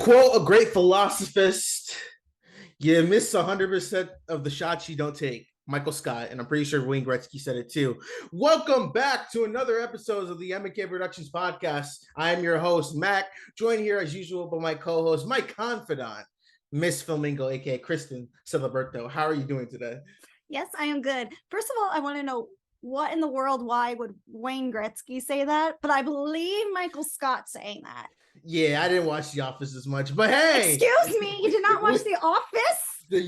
quote a great philosophist, you miss 100% of the shots you don't take. Michael Scott, and I'm pretty sure Wayne Gretzky said it too. Welcome back to another episode of the M&K Productions podcast. I am your host, Mac, joined here as usual by my co-host, my confidant, Miss Flamingo, aka Kristen Celeberto. How are you doing today? Yes, I am good. First of all, I want to know what in the world, why would Wayne Gretzky say that? But I believe Michael Scott saying that. Yeah, I didn't watch The Office as much, but hey, excuse me, you did not watch The Office? The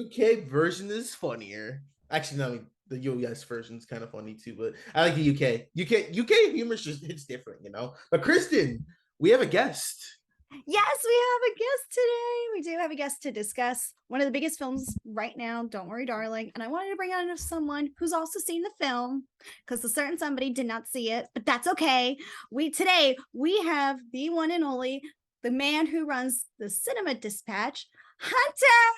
UK version is funnier. Actually, no, the US version is kind of funny too, but I like the UK humor just hits different, you know. But Kristen, we have a guest. Yes, we have a guest today. We do have a guest to discuss one of the biggest films right now, Don't Worry, Darling. And I wanted to bring on someone who's also seen the film, because a certain somebody did not see it, but that's okay. Today we have the one and only, the man who runs the Cinema Dispatch, Hunter.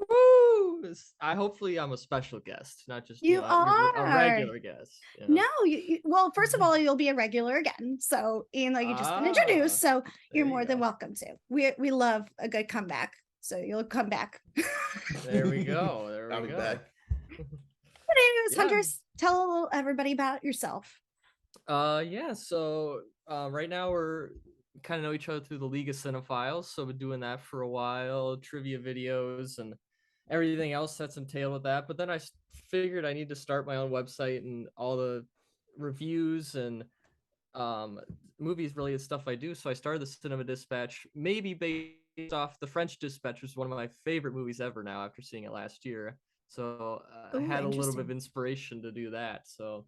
Woo! Hopefully I'm a special guest, not just you are a regular guest. You know? No, well, first of all, you'll be a regular again. So even though you just been introduced, so you're more than welcome to. We love a good comeback, so you'll come back. There we go. I'll be back. But anyways, Hunter, tell everybody about yourself. So right now we're kind of know each other through the League of Cinephiles, so we've been doing that for a while, trivia videos and everything else that's entailed with that. But then I figured I need to start my own website, and all the reviews and movies related stuff I do. So I started the Cinema Dispatch, maybe based off The French Dispatch, which is one of my favorite movies ever now after seeing it last year. So I had a little bit of inspiration to do that. So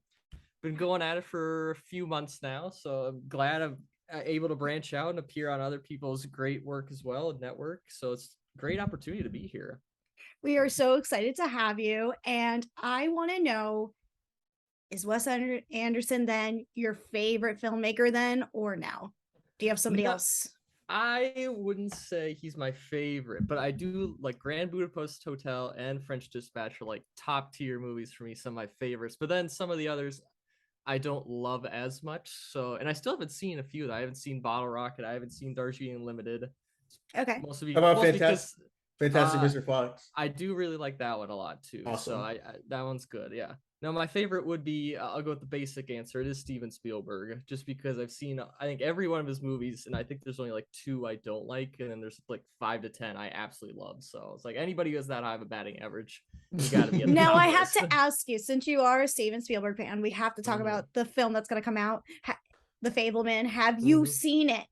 been going at it for a few months now. So I'm glad I'm able to branch out and appear on other people's great work as well and network. So it's a great opportunity to be here. We are so excited to have you. And I want to know, is Wes Anderson then your favorite filmmaker then, or no? Do you have somebody else? I wouldn't say he's my favorite, but I do like Grand Budapest Hotel and French Dispatch are like top tier movies for me, some of my favorites. But then some of the others I don't love as much. So, and I still haven't seen a few. I haven't seen Bottle Rocket. I haven't seen Darjeeling Limited. Okay. How about Fantastic Mr. Fox? I do really like that one a lot too. Awesome. So that one's good. Yeah. Now my favorite would be, I'll go with the basic answer. It is Steven Spielberg, just because I've seen, I think every one of his movies, and I think there's only like 2 I don't like, and then there's like 5 to 10 I absolutely love. So it's like anybody who has that high of a batting average, you got to be. Now I have to ask you, since you are a Steven Spielberg fan, we have to talk about the film that's going to come out, The Fableman. Have you seen it?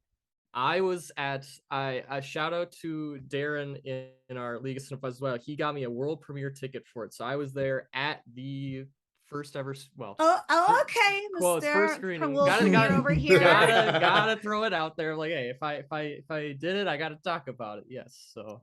I was at I shout out to Darren in our League of Cinephiles as well. He got me a world premiere ticket for it, so I was there at the first ever. Well, okay, first screening. Over here. Gotta throw it out there. Like, hey, if I did it, I got to talk about it. Yes, so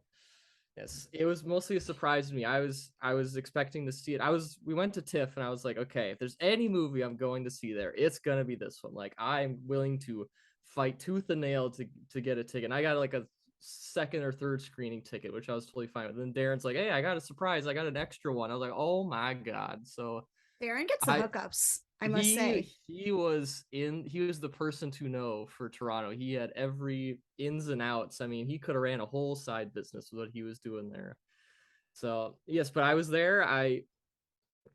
yes, it was mostly a surprise to me. I was expecting to see it. We went to TIFF, and I was like, okay, if there's any movie I'm going to see there, it's gonna be this one. Like, I'm willing to fight tooth and nail to get a ticket. And I got like a second or third screening ticket, which I was totally fine with. And then Darren's like, hey, I got a surprise. I got an extra one. I was like, oh my God. So Darren gets some hookups, I must say. He was the person to know for Toronto. He had every ins and outs. I mean, he could have ran a whole side business with what he was doing there. So yes, but I was there. I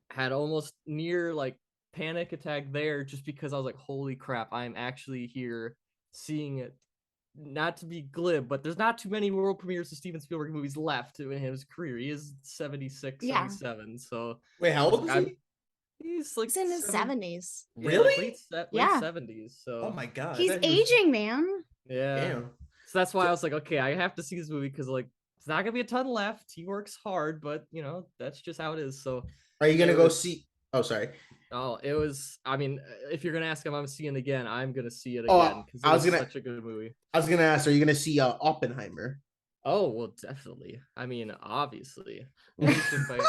had almost near like panic attack there, just because I was like, holy crap, I'm actually here seeing it. Not to be glib, but there's not too many world premieres of Steven Spielberg movies left in his career. He is 76, 77. So wait, how old is he? He's like in his 70s. Really? Late 70s. So oh my God, he's aging, man. Yeah. Damn. So that's why I was like, okay, I have to see this movie, because like it's not gonna be a ton left. He works hard, but you know, that's just how it is. So are you gonna go see? Oh, sorry. Oh, it was. I mean, if you're gonna ask him, I'm seeing it again. I'm gonna see it again because it was such a good movie. I was gonna ask, are you gonna see Oppenheimer? Oh well, definitely. I mean, obviously. I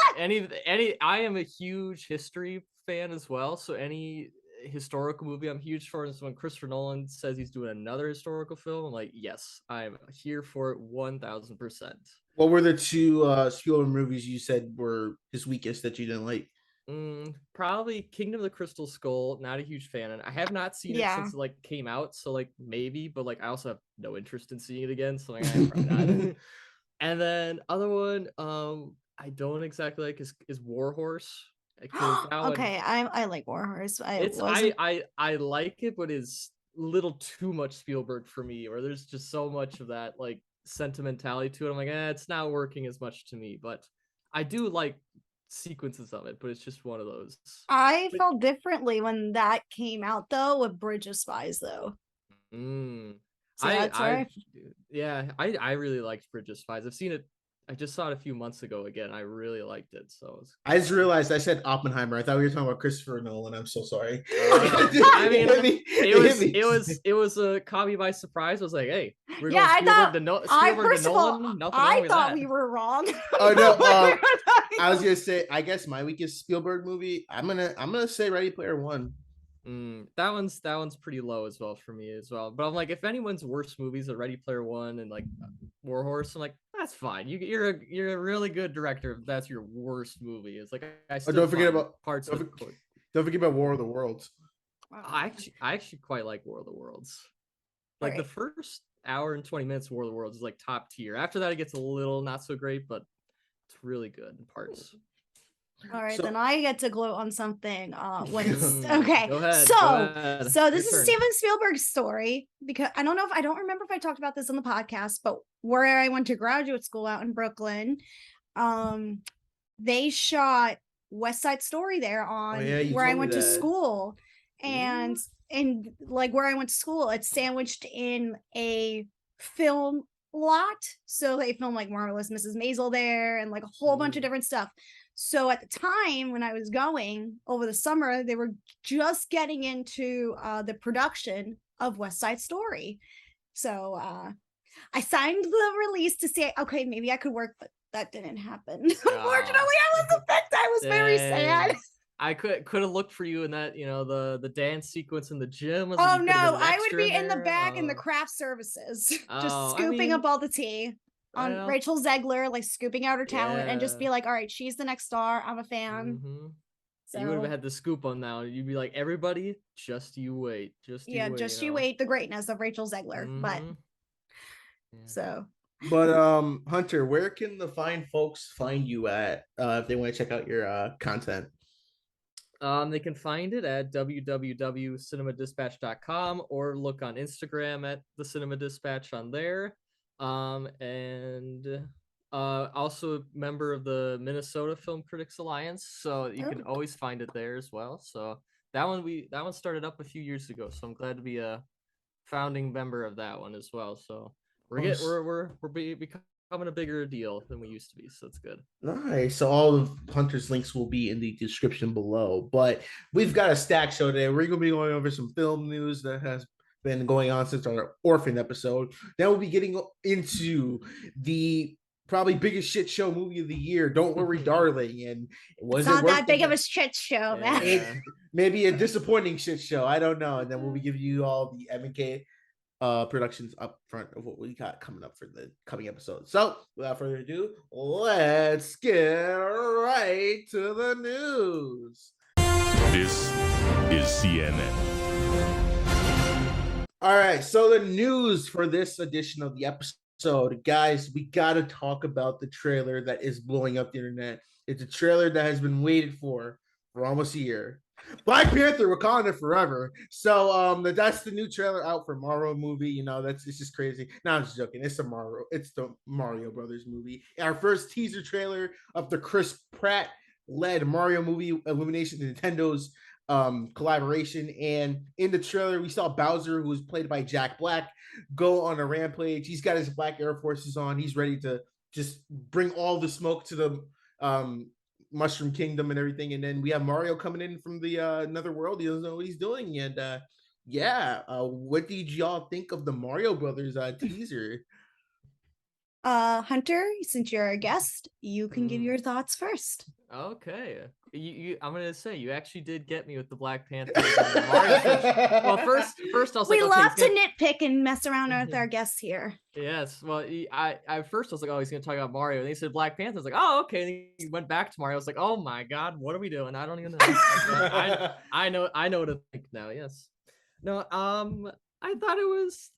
am a huge history fan as well. So any historical movie I'm huge for. And so when Christopher Nolan says he's doing another historical film, I'm like, yes, I'm here for it 1000%. What were the 2 Spielberg movies you said were his weakest that you didn't like? Probably Kingdom of the Crystal Skull. Not a huge fan, and I have not seen it Yeah. since it like came out. So like maybe, but like I also have no interest in seeing it again. So like probably not. And then other one, I don't exactly like is War Horse because that one Okay, I like Warhorse. I it's wasn't. I like it, but it's a little too much Spielberg for me. Or there's just so much of that like sentimentality to it. I'm like, it's not working as much to me. But I do like sequences of it. But it's just one of those. I But felt differently when that came out though with Bridge of Spies though. mm, So that's where I yeah, I really liked Bridge of Spies. I've seen it. I just saw it a few months ago again. I really liked it. So it's I just realized I said Oppenheimer. I thought we were talking about Christopher Nolan. I'm so sorry. I mean, it was a caught me by surprise. I was like, hey, we're yeah, going I thought I Spielberg to first of all Nolan. Nothing wrong I with thought that. we were wrong. Oh no, I was gonna say. I guess my weakest Spielberg movie. I'm gonna say Ready Player One. That one's pretty low as well for me as well. But I'm like, if anyone's worst movies are Ready Player One and like War Horse, I'm like, that's fine. You're a really good director. If that's your worst movie. It's like I Oh, still don't forget find about parts of it. don't forget about War of the Worlds. I actually quite like War of the Worlds. Like the Right. first hour and 20 minutes of War of the Worlds is like top tier. After that, it gets a little not so great, but it's really good in parts. All right, So- then I get to gloat on something. When it's Mm, okay. go ahead, So, go ahead. so this Your is turn. Steven Spielberg's story because I don't remember if I talked about this on the podcast, but where I went to graduate school out in Brooklyn, they shot West Side Story there on yeah, you where I told me went to that. school, and like where I went to school, it's sandwiched in a film lot. So they filmed like Marvelous Mrs. Maisel there and like a whole bunch of different stuff. So at the time when I was going over the summer, they were just getting into the production of West Side Story. So I signed the release to say, okay, maybe I could work, but that didn't happen. Unfortunately, I wasn't picked. I was very sad. I could have looked for you in that, the dance sequence in the gym. Oh no, I would be in the back in the craft services, just scooping up all the tea on Rachel Zegler, like scooping out her talent and just be like, all right, she's the next star. I'm a fan. So you would have had the scoop on now. You'd be like, everybody, just you wait. Just you wait. Just you wait, the greatness of Rachel Zegler. But so Hunter, where can the fine folks find you at if they want to check out your content? They can find it at www.cinemadispatch.com or look on Instagram at the Cinema Dispatch on there. And also a member of the Minnesota Film Critics Alliance, so you can always find it there as well. So that one started up a few years ago, so I'm glad to be a founding member of that one as well. So we're becoming a bigger deal than we used to be, so it's good. Nice. So all of Hunter's links will be in the description below. But we've got a stack show today. We're going to be going over some film news that has been going on since our Orphan episode. Then we'll be getting into the probably biggest shit show movie of the year, Don't Worry, Darling. And was it's not that big of a shit show, man. Maybe a disappointing shit show. I don't know. And then we'll be giving you all the M&K Productions up front of what we got coming up for the coming episode. So without further ado, let's get right to the news. This is CNN. All right, so the news for this edition of the episode, guys, we got to talk about the trailer that is blowing up the internet. It's a trailer that has been waited for almost a year. Black Panther: Wakanda Forever. So that's the new trailer out for Mario movie. It's just crazy. No, I'm just joking. It's the Mario Brothers movie. Our first teaser trailer of the Chris Pratt led Mario movie, Illumination, Nintendo's collaboration. And in the trailer, we saw Bowser, who was played by Jack Black, go on a rampage. He's got his Black Air Forces on. He's ready to just bring all the smoke to the Mushroom Kingdom and everything. And then we have Mario coming in from the another world. He doesn't know what he's doing. And what did y'all think of the Mario Brothers teaser? Hunter, since you're a guest, you can give your thoughts first. Okay. I'm gonna say you actually did get me with the Black Panther and the Mario switch. Well, first I was We like, okay, love to nitpick and mess around with our guests here. yes. Well, I first was like, oh, he's gonna talk about Mario, and he said Black Panther. I was like, oh, okay. And he went back to Mario. I was like, oh my god, what are we doing? I don't even know. I know what to think now. Yes. No. I thought it was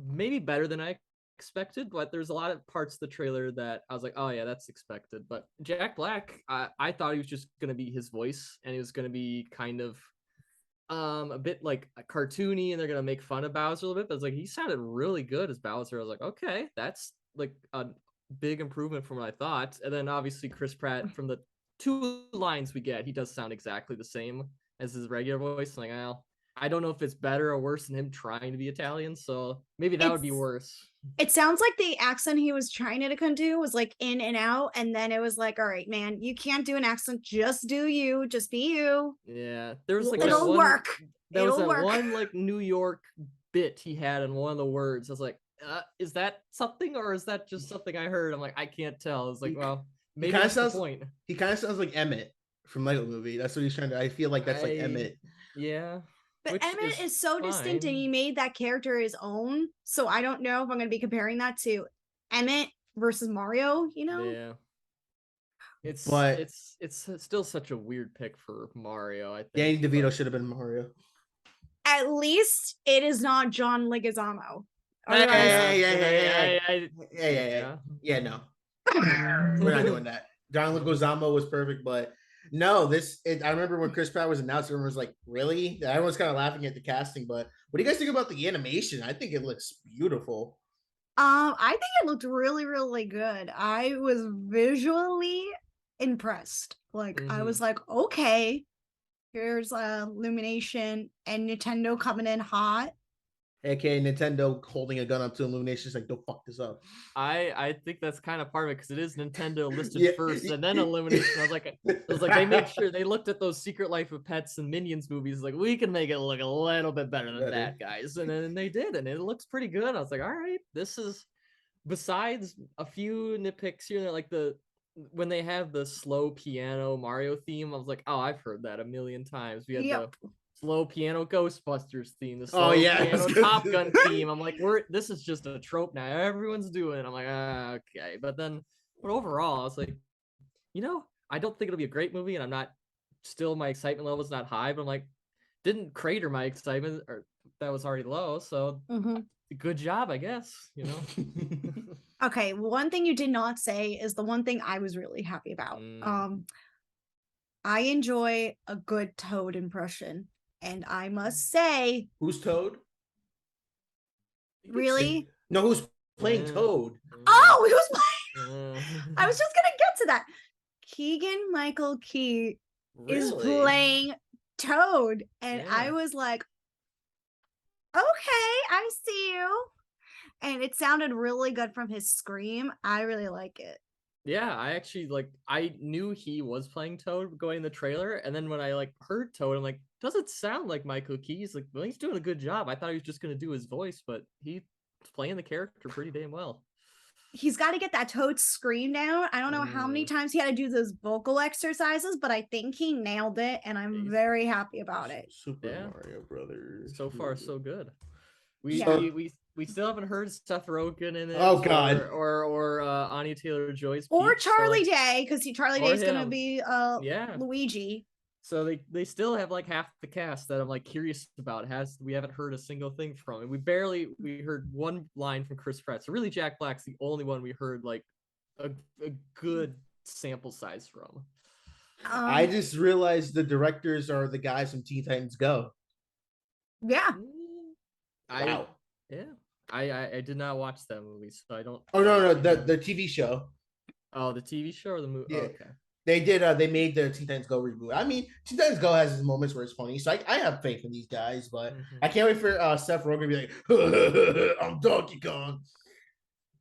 maybe better than I expected, but there's a lot of parts of the trailer that I was like, oh yeah, that's expected. But Jack Black, I thought he was just gonna be his voice, and he was gonna be kind of a bit like cartoony, and they're gonna make fun of Bowser a little bit. But it's like he sounded really good as Bowser. I was like, okay, that's like a big improvement from what I thought. And then obviously Chris Pratt, from the 2 lines we get, he does sound exactly the same as his regular voice. I'm like, well, I don't know if it's better or worse than him trying to be Italian, so maybe that would be worse. It sounds like the accent he was trying to do was like in and out, and then it was like, all right, man, you can't do an accent, just do you, just be you. Yeah, there was like it'll work. There was that work. one like New York bit he had in one of the words. I was like, is that something or is that just something I heard? I'm like, I can't tell. It's like, well, maybe that's the point. He kind of sounds like Emmett from Lego Movie. That's what he's trying to. I feel like that's like Emmett. Yeah. But Emmett is so distinct, and he made that character his own. So I don't know if I'm going to be comparing that to Emmett versus Mario. You know? Yeah. It's still such a weird pick for Mario. I think Danny DeVito should have been Mario. At least it is not John Leguizamo. Yeah, no. We're not doing that. John Leguizamo was perfect, but no, I remember when Chris Pratt was announced, everyone was like, really? Everyone's kind of laughing at the casting, but what do you guys think about the animation? I think it looks beautiful. I think it looked really, really good. I was visually impressed. Like, I was like, okay, here's Illumination and Nintendo coming in hot. AKA Nintendo holding a gun up to Illumination, like, don't fuck this up. I think that's kind of part of it, because it is Nintendo listed first and then Illumination. I was like, they made sure they looked at those Secret Life of Pets and Minions movies, like, we can make it look a little bit better than that, guys. And then they did, and it looks pretty good. I was like, all right, this is, besides a few nitpicks here and there, like when they have the slow piano Mario theme, I was like, oh, I've heard that a million times. We had the slow piano Ghostbusters theme, the slow piano Top Gun theme. I'm like, this is just a trope now. Everyone's doing it. I'm like, okay. But overall, I was like, I don't think it'll be a great movie, and I'm not, still my excitement level is not high, but I'm like, didn't crater my excitement, or that was already low. So good job, I guess, Okay, one thing you did not say is the one thing I was really happy about. I enjoy a good Toad impression. And I must say, who's Toad? Really? No, who's playing Toad? Oh, who's playing? I was just gonna get to that. Keegan-Michael Key is playing Toad, and I was like, okay, I see you. And it sounded really good from his scream. I really like it. Yeah, I actually I knew he was playing Toad going in the trailer, and then when I heard Toad, I'm like, does it sound like Michael Key? He's like, well, he's doing a good job. I thought he was just gonna do his voice, but he's playing the character pretty damn well. He's got to get that Toad scream down. I don't know how many times he had to do those vocal exercises, but I think he nailed it, and I'm very happy about it. Super Mario Brothers. So far, so good. We still haven't heard Seth Rogen in it. Oh God. Or Anya Taylor-Joy's or Charlie Day, because Charlie Day is gonna be Luigi. So they still have half the cast that I'm curious about. We haven't heard a single thing from, and we heard one line from Chris Pratt. So really, Jack Black's the only one we heard a good sample size from. I just realized the directors are the guys from Teen Titans Go. Yeah. Wow. I did not watch that movie, so I don't. Oh no, the TV show. Oh, the TV show or the movie? Yeah. Oh, okay. They did. They made the Teen Titans Go reboot. I mean, Teen Titans Go has its moments where it's funny, so I have faith in these guys. But I can't wait for Seth Rogen to be like, "I'm Donkey Kong."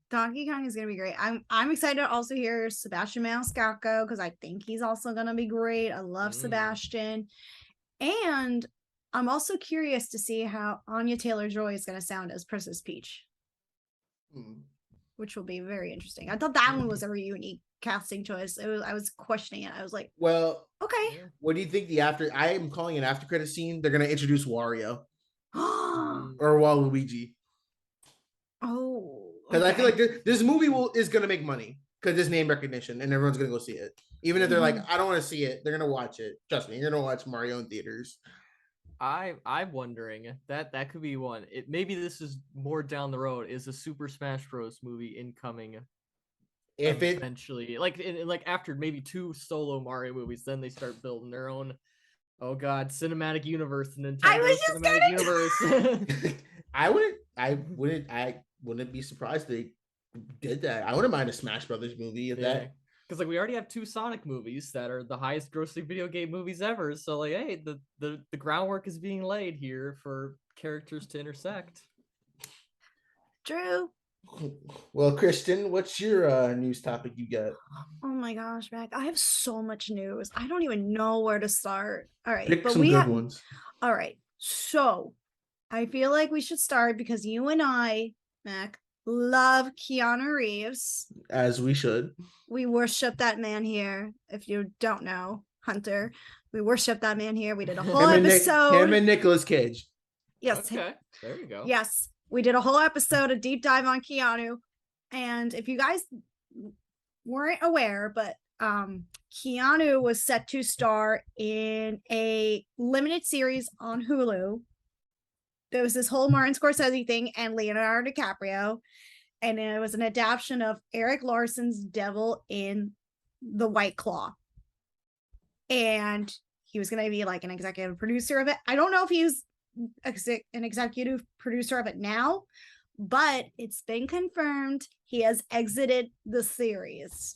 Donkey Kong is gonna be great. I'm excited to also hear Sebastian Maniscalco, because I think he's also gonna be great. I love Sebastian, and I'm also curious to see how Anya Taylor-Joy is gonna sound as Princess Peach. which will be very interesting. I thought that one was a really unique casting choice. I was questioning it. I was like, Well, okay. Yeah. what do you think the after? I am calling an after credit scene. They're gonna introduce Wario Mm, or Waluigi Oh, because I feel okay. like this movie is gonna make money because there's name recognition and everyone's gonna go see it. Even if they're like, I don't want to see it, they're gonna watch it. Trust me, you're gonna watch Mario in theaters. I'm wondering that could be one. It maybe this is more down the road. Is a Super Smash Bros. Movie incoming If it eventually? Like after maybe 2 solo Mario movies, then they start building their own. Oh God, cinematic universe, Nintendo I was just cinematic universe. I wouldn't be surprised they did that. I wouldn't mind a Smash Brothers movie if that. Because like we already have 2 Sonic movies that are the highest grossing video game movies ever. So like, hey, the groundwork is being laid here for characters to intersect. Drew. Well, Kristen, what's your news topic you got? Oh my gosh, Mac. I have so much news. I don't even know where to start. All right. Pick But some we good have ones. all right. So I feel like we should start because you and I, Mac, love Keanu Reeves. As we should. We worship that man here. If you don't know, Hunter, we worship that man here. We did a whole episode. Him and Nicolas Cage. Yes. Okay, there you go. Yes. We did a whole episode, a deep dive on Keanu. And if you guys weren't aware, but Keanu was set to star in a limited series on Hulu. There was this whole Martin Scorsese thing and Leonardo DiCaprio. And it was an adaptation of Eric Larson's Devil in the White Claw. And he was going to be like an executive producer of it. I don't know if he's an executive producer of it now, but it's been confirmed he has exited the series,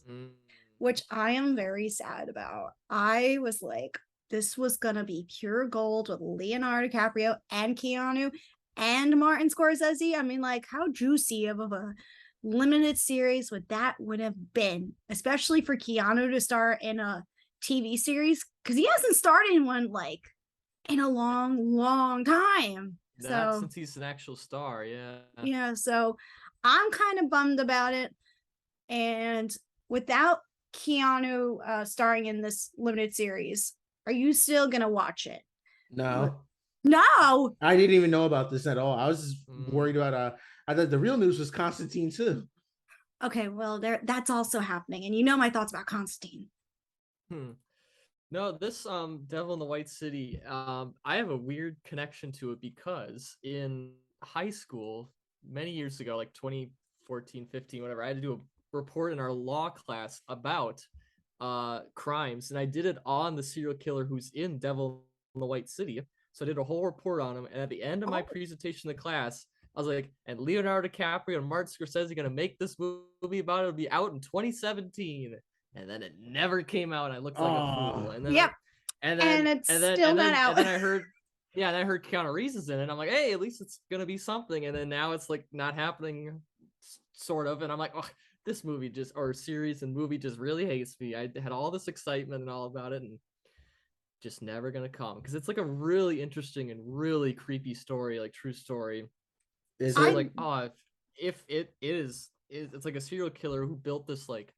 which I am very sad about. I was like, this was going to be pure gold with Leonardo DiCaprio and Keanu and Martin Scorsese. I mean, like, how juicy of a limited series would have been, especially for Keanu to star in a TV series, because he hasn't starred in one like in a long time. Not so since he's an actual star, so I'm kind of bummed about it. And without Keanu starring in this limited series, are you still gonna watch it? No. I didn't even know about this at all. I was just worried about I thought the real news was Constantine too. Okay, well, that's also happening, and you know my thoughts about Constantine. No, this Devil in the White City, I have a weird connection to it because in high school, many years ago, like 2014, 15, whatever, I had to do a report in our law class about crimes, and I did it on the serial killer who's in Devil in the White City. So I did a whole report on him, and at the end of my presentation to class, I was like, and Leonardo DiCaprio and Martin Scorsese are going to make this movie about it. It'll be out in 2017. And then it never came out. And I looked like a fool. And then, it's still not out. And then I heard, and I heard Keanu Reeves is in it. I'm like, hey, at least it's gonna be something. And then now it's like not happening, sort of. And I'm like, oh, this movie series and movie just really hates me. I had all this excitement and all about it, and just never gonna come because it's like a really interesting and really creepy story, like true story. It's like, if it is, it's like a serial killer who built this like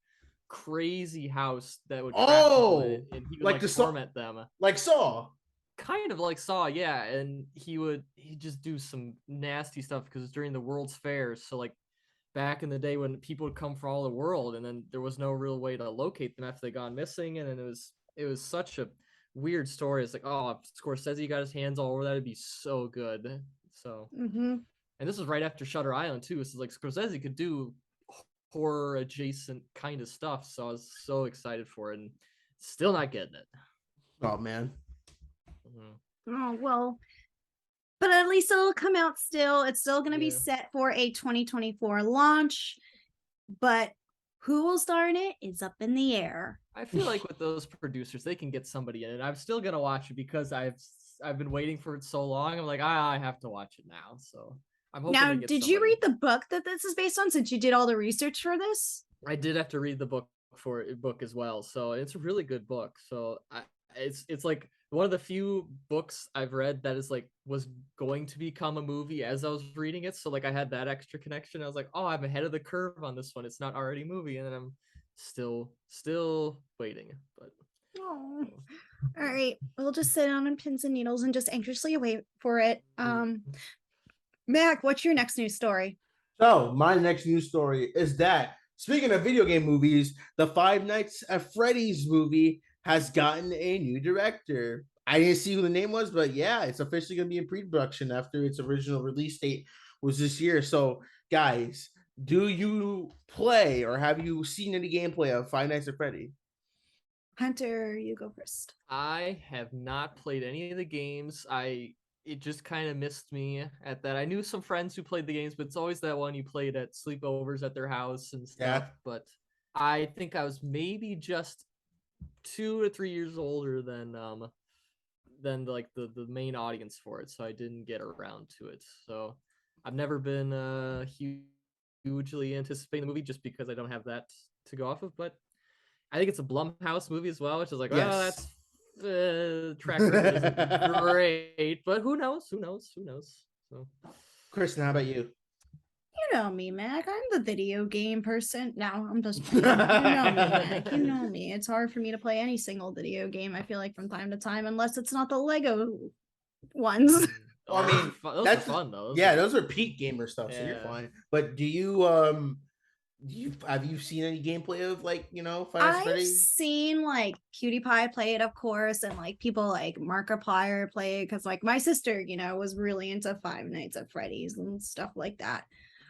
crazy house that would trap people in, and he would like torment them, like Saw, kind of like Saw, yeah. And he'd just do some nasty stuff because it's during the World's Fair, so like back in the day when people would come from all the world, and then there was no real way to locate them after they gone missing, and then it was such a weird story. It's like, oh, if Scorsese got his hands all over that, it'd be so good. So and this was right after Shutter Island too, so like Scorsese could do horror adjacent kind of stuff, so I was so excited for it, and still not getting it. Oh man. Oh well, but at least it'll come out still. It's still going to be set for a 2024 launch, but who will star in it is up in the air. I feel like with those producers, they can get somebody in it. I'm still gonna watch it because I've been waiting for it so long. I'm like, I have to watch it now. So I'm hoping. Now, did you read the book that this is based on? Since you did all the research for this, I did have to read the book as well. So it's a really good book. So it's like one of the few books I've read that is like was going to become a movie as I was reading it. So like I had that extra connection. I was like, oh, I'm ahead of the curve on this one. It's not already a movie, and then I'm still waiting. But Oh. All right, we'll just sit on pins and needles and just anxiously wait for it. Mac, what's your next news story? So my next news story is that speaking of video game movies, the Five Nights at Freddy's movie has gotten a new director. I didn't see who the name was, but yeah, it's officially going to be in pre-production after its original release date was this year. So, guys, do you play or have you seen any gameplay of Five Nights at Freddy? Hunter, you go first. I have not played any of the games. It just kind of missed me at that. I knew some friends who played the games, but it's always that one you played at sleepovers at their house and stuff. Yeah. But I think I was maybe just 2 to 3 years older than like the main audience for it, so I didn't get around to it. So I've never been hugely anticipating the movie just because I don't have that to go off of. But I think it's a Blumhouse movie as well, which is like, Yes. oh, that's track record isn't great, but who knows? So, Kristen, how about you? You know me, Mac. I'm the video game person. No, I'm just playing. You know me, Mac. You know me. It's hard for me to play any single video game, I feel like, from time to time, unless it's not the Lego ones. Well, I mean, those that's are fun though. Those are peak gamer stuff, so you're Yeah. fine. But do you have you seen any gameplay of like Five Nights at I've Freddy's? seen like PewDiePie play it, of course, and like people like Markiplier play it because like my sister, was really into Five Nights at Freddy's and stuff like that.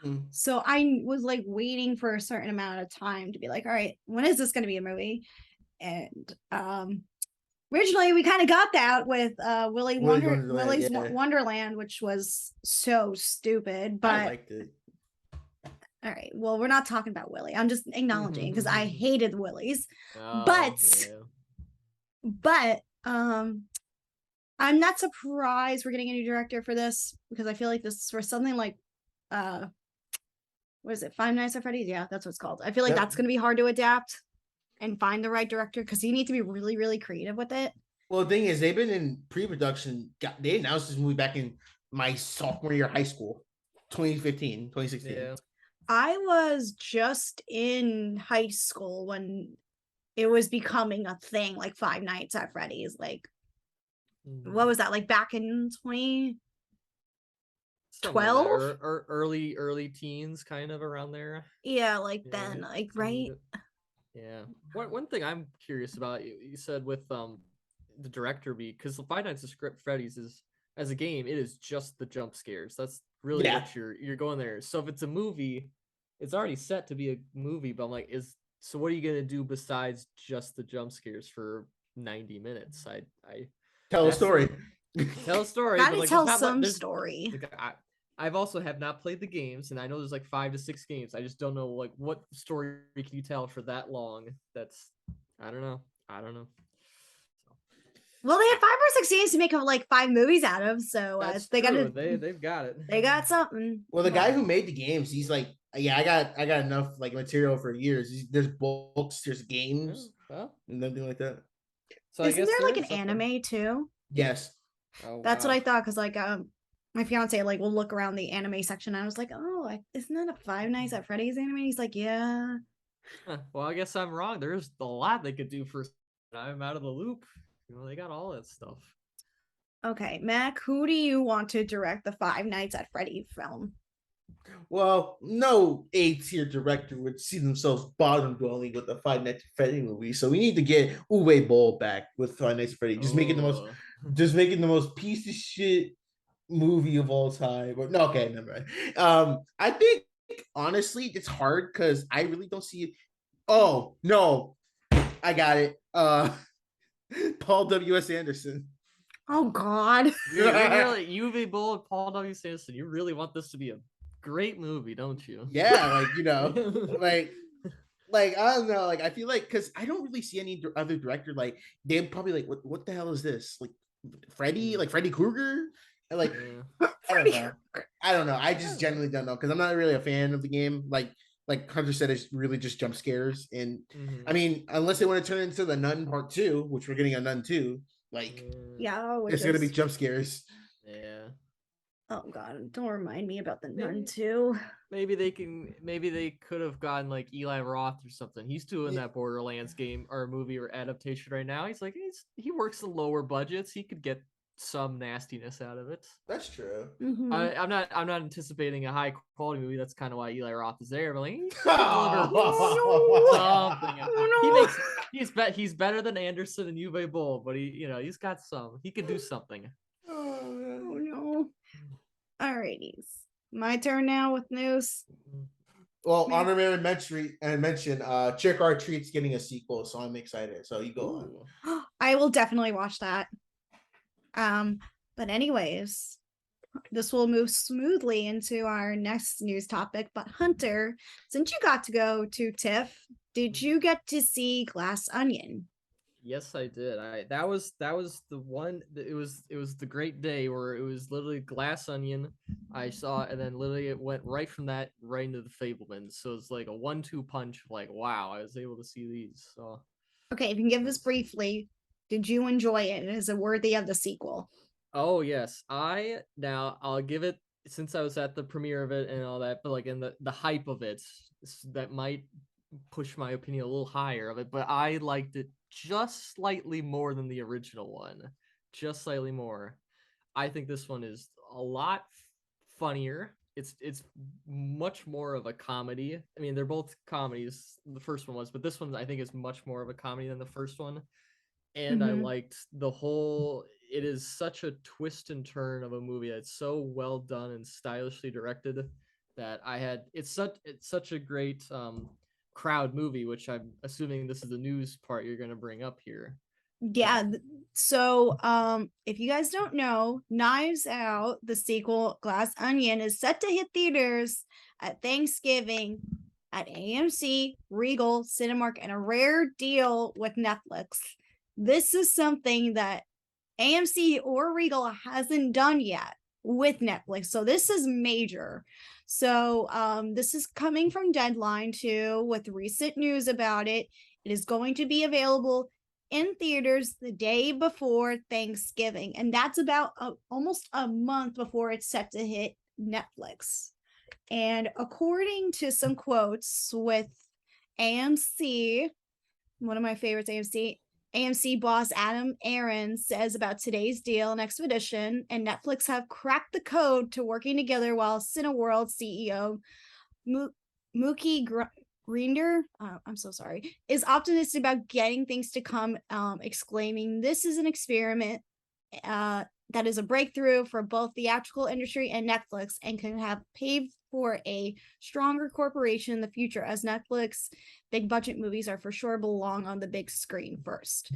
Mhm. So I was like waiting for a certain amount of time to be like, all right, when is this going to be a movie? And originally we kind of got that with Willy's Wonderland, which was so stupid, but I liked it. all right, well, we're not talking about Willy. I'm just acknowledging because I hated Willy's. Oh, But I'm not surprised we're getting a new director for this because I feel like this is for something like what is it, Five Nights at Freddy's? Yeah, that's what it's called. I feel like that's going to be hard to adapt and find the right director because you need to be really, really creative with it. Well, the thing is, they've been in pre-production. They announced this movie back in my sophomore year of high school, 2015, 2016. Yeah. I was just in high school when it was becoming a thing, like Five Nights at Freddy's. Like, what was that? Like back in 2012? Or early teens, kind of around there. Yeah, like then, like right. Yeah. One thing I'm curious about, you said with the director because the Five Nights at Freddy's is, as a game, it is just the jump scares. That's really what you're going there. So if it's a movie, it's already set to be a movie, but I'm like, so what are you gonna do besides just the jump scares for 90 minutes? I tell a story. Tell a story. Gotta like, tell some story. Like, I've also have not played the games, and I know there's like 5 to 6 games. I just don't know like what story can you tell for that long. That's I don't know. Well, they had 5 or 6 games to make like 5 movies out of, so they got they've got it. They got something. Well, the guy who made the games, he's like, yeah, I got enough like material for years. There's books, there's games, and everything like that. So isn't there like an anime too? Yes. Oh, that's what I thought because like my fiance like will look around the anime section. And I was like, oh, isn't that a Five Nights at Freddy's anime? He's like, yeah. Well, I guess I'm wrong. There's a lot they could do for. I'm out of the loop. They got all that stuff. Okay, Mac, who do you want to direct the Five Nights at Freddy film? Well, no A-tier director would see themselves bottom dwelling with the Five Nights at Freddy movie, so we need to get Uwe Boll back with Five Nights at Freddy, just making the most piece of shit movie of all time. But no, okay, never mind. I think honestly it's hard because I really don't see it. Oh no, I got it. Paul W.S. Anderson. Oh God. Really, Uwe Boll and Paul W. Anderson. You really want this to be a great movie, don't you? Yeah, like like I don't know, like I feel like because I don't really see any other director like they're probably like what the hell is this, like Freddy Krueger, and like I don't know. I just generally don't know because I'm not really a fan of the game. Like Hunter said, it's really just jump scares, and I mean, unless they want to turn it into the Nun Part 2, which we're getting a Nun 2, Like Yeah, which it's gonna be is jump scares. Yeah. oh god, don't remind me about the nun Maybe- too. Maybe they could have gotten like Eli Roth or something. He's doing that Borderlands game or movie or adaptation right now. He works the lower budgets. He could get some nastiness out of it. That's true. Mhm. I'm not anticipating a high quality movie. That's kind of why Eli Roth is there. But like, he should Oh, deliver something. Oh, no. He's better than Anderson and Uwe Boll, but he's got some. He could do something. Oh no. Alrighties. My turn now with news. Well, Man. honorary mention, Trick or Treat's getting a sequel, so I'm excited. So you go on. Ooh. I will definitely watch that. But anyways, this will move smoothly into our next news topic. But Hunter, since you got to go to TIFF, did you get to see Glass Onion? Yes, I did. That was the one. It was the great day where it was literally Glass Onion. I saw, and then literally it went right from that right into the Fablemans. So it's like a 1-2 punch. Like wow, I was able to see these. So Okay, if you can give this briefly, did you enjoy it? Is it worthy of the sequel? oh yes, I'll give it since I was at the premiere of it and all that, but like in the hype of it, that might push my opinion a little higher of it, but I liked it just slightly more than the original one. Just slightly more. I think this one is a lot funnier. It's much more of a comedy. I mean, they're both comedies. The first one was, but this one I think is much more of a comedy than the first one. And I Mhm. liked the whole it is such a twist and turn of a movie. It's so well done and stylishly directed that it's such a great crowd movie, which I'm assuming this is the news part you're gonna bring up here. Yeah. So, if you guys don't know, Knives Out, the sequel, Glass Onion, is set to hit theaters at Thanksgiving at AMC, Regal, Cinemark, and a rare deal with Netflix. This is something that AMC or Regal hasn't done yet with Netflix. So this is major. So this is coming from Deadline too, with recent news about it. It is going to be available in theaters the day before Thanksgiving, and that's about almost a month before it's set to hit Netflix. And according to some quotes with AMC, one of my favorites, AMC boss Adam Aaron says about today's deal and Expedition and Netflix have cracked the code to working together, while Cineworld CEO Mookie Grinder, I'm so sorry, is optimistic about getting things to come, exclaiming, "This is an experiment that is a breakthrough for both the theatrical industry and Netflix, and can have paved for a stronger corporation in the future, as Netflix big budget movies are for sure belong on the big screen first."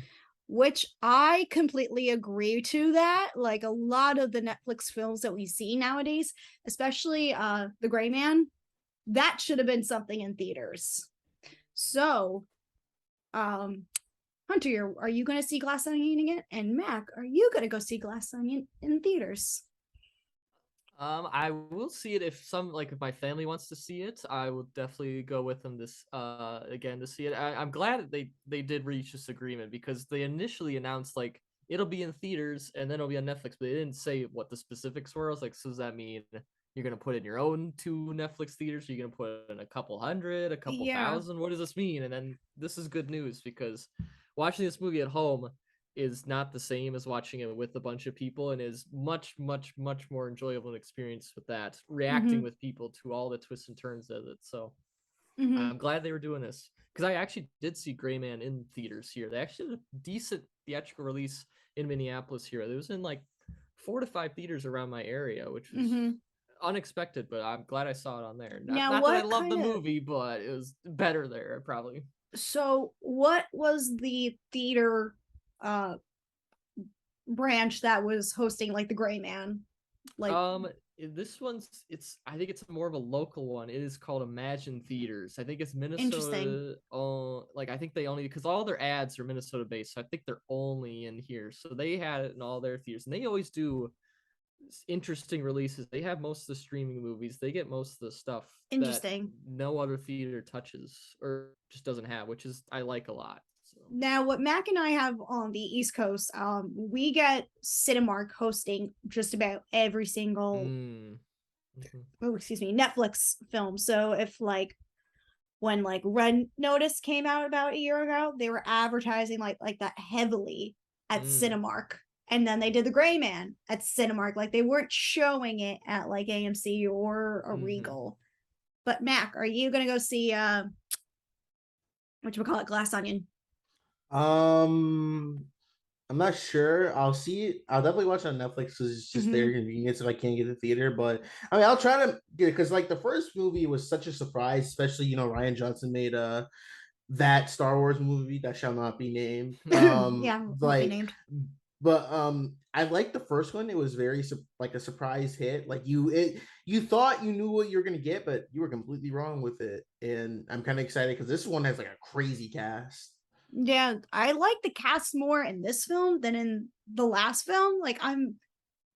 Which I completely agree to that. Like a lot of the Netflix films that we see nowadays, especially The Gray Man, that should have been something in theaters. So, Hunter, are you going to see Glass Onion again? And Mac, are you going to go see Glass Onion in theaters? I will see it if if my family wants to see it. I will definitely go with them this again to see it. I'm glad that they did reach this agreement, because they initially announced like it'll be in theaters and then it'll be on Netflix, but they didn't say what the specifics were. I was like, so does that mean you're gonna put in your own 2 Netflix theaters? Are you gonna put in a couple hundred, a couple thousand? What does this mean? And then this is good news, because watching this movie at home is not the same as watching it with a bunch of people, and is much more enjoyable experience with that, reacting with people to all the twists and turns of it. So I'm glad they were doing this, because I actually did see Gray Man in theaters here. They actually did a decent theatrical release in Minneapolis here. It was in like 4 to 5 theaters around my area, which was unexpected, but I'm glad I saw it on there. Not that I love the movie, but it was better there probably. So what was the theater branch that was hosting like the Gray Man? Like this one's I think it's more of a local one. It is called Imagine Theaters. I think it's Minnesota. Interesting. Like I think they only, because all their ads are Minnesota based, so I think they're only in here. So they had it in all their theaters, and they always do interesting releases. They have most of the streaming movies. They get most of the stuff interesting that no other theater touches or just doesn't have, which is I like a lot. So Now, what Mac and I have on the East Coast, we get Cinemark hosting just about every single, Netflix film. So if when Red Notice came out about a year ago, they were advertising like that heavily at Cinemark. And then they did The Gray Man at Cinemark. Like they weren't showing it at like AMC or a Regal. But Mac, are you gonna go see whatchamacallit, Glass Onion? I'm not sure. I'll see it. I'll definitely watch it on Netflix because it's just their convenience if I can't get the theater. But I mean, I'll try to get it because like the first movie was such a surprise, especially Ryan Johnson made that Star Wars movie that shall not be named. Won't be named. But I liked the first one. It was very like a surprise hit. Like you thought you knew what you were gonna get, but you were completely wrong with it. And I'm kind of excited because this one has like a crazy cast. Yeah, I like the cast more in this film than in the last film. Like I'm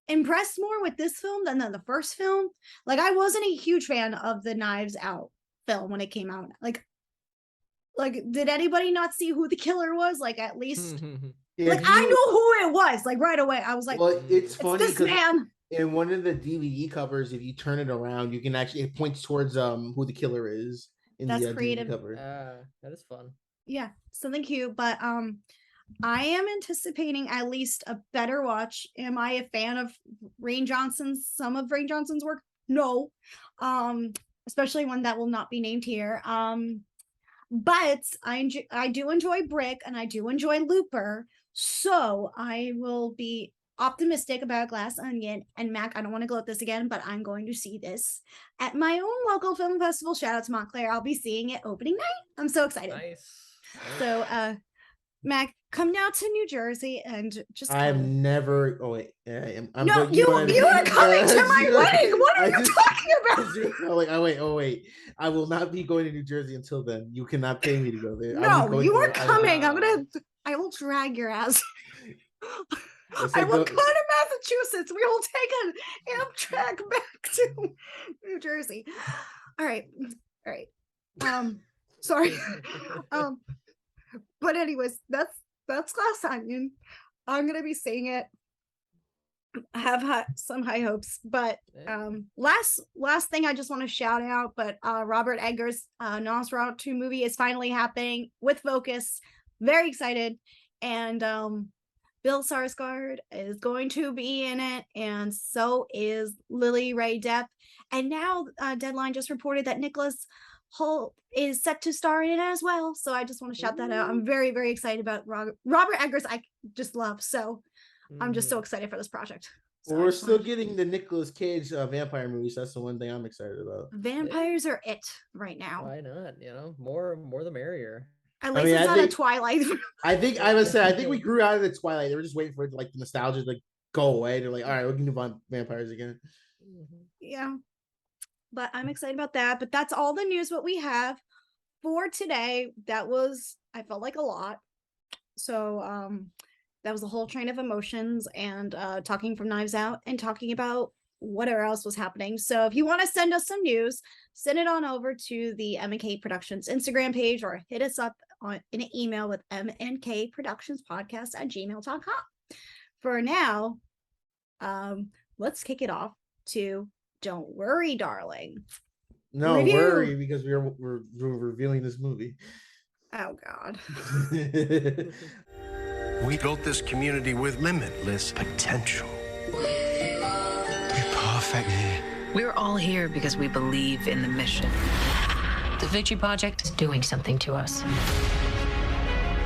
impressed more with this film than the first film. Like I wasn't a huge fan of the Knives Out film when it came out. Like did anybody not see who the killer was? Like at least I knew who it was. Like right away. I was like, well, it's funny this man. In one of the DVD covers, if you turn it around, you can actually it points towards who the killer is in That's the creative. DVD cover. That is fun. Yeah, something cute, but I am anticipating at least a better watch. Am I a fan of some of Rain Johnson's work? No. Especially one that will not be named here. But I do enjoy Brick and I do enjoy Looper. So I will be optimistic about Glass Onion. And Mac, I don't want to gloat this again, but I'm going to see this at my own local film festival. Shout out to Montclair. I'll be seeing it opening night. I'm so excited. Nice. So Mac, come down to New Jersey and just I've never. Oh wait, I'm no, you are coming to my wedding. What are you talking about? Oh wait. I will not be going to New Jersey until then. You cannot pay me to go there. No, you are coming. I will drag your ass. I will go to Massachusetts. We will take an Amtrak back to New Jersey. All right. Sorry. But anyways, that's Glass Onion. I'm gonna be seeing it. I have some high hopes, but last thing I just want to shout out, but Robert Eggers' Nosferatu movie is finally happening with Focus. Very excited, and Bill Skarsgård is going to be in it, and so is Lily Ray Depp. And now Deadline just reported that Nicholas Hoult is set to star in it as well. So I just want to shout that out. I'm very, very excited about Robert Eggers. I just love. So I'm just so excited for this project. So we're still getting the Nicolas Cage vampire movies. That's the one thing I'm excited about. Vampires are it right now. Why not? More the merrier. At least it's not a Twilight. I think we grew out of the Twilight. They were just waiting for it to, like, the nostalgia to go away. They're like, all right, we can move on vampires again. Yeah. But I'm excited about that. But that's all the news what we have for today. I felt like a lot. So that was a whole train of emotions and talking from Knives Out and talking about whatever else was happening. So if you want to send us some news, send it on over to the M&K Productions Instagram page or hit us up in an email with mnkproductionspodcast@gmail.com. For now, let's kick it off to Don't Worry, Darling. No, worry, because we're revealing this movie. Oh, God. We built this community with limitless potential. We're perfect here. We're all here because we believe in the mission. The Victory Project is doing something to us.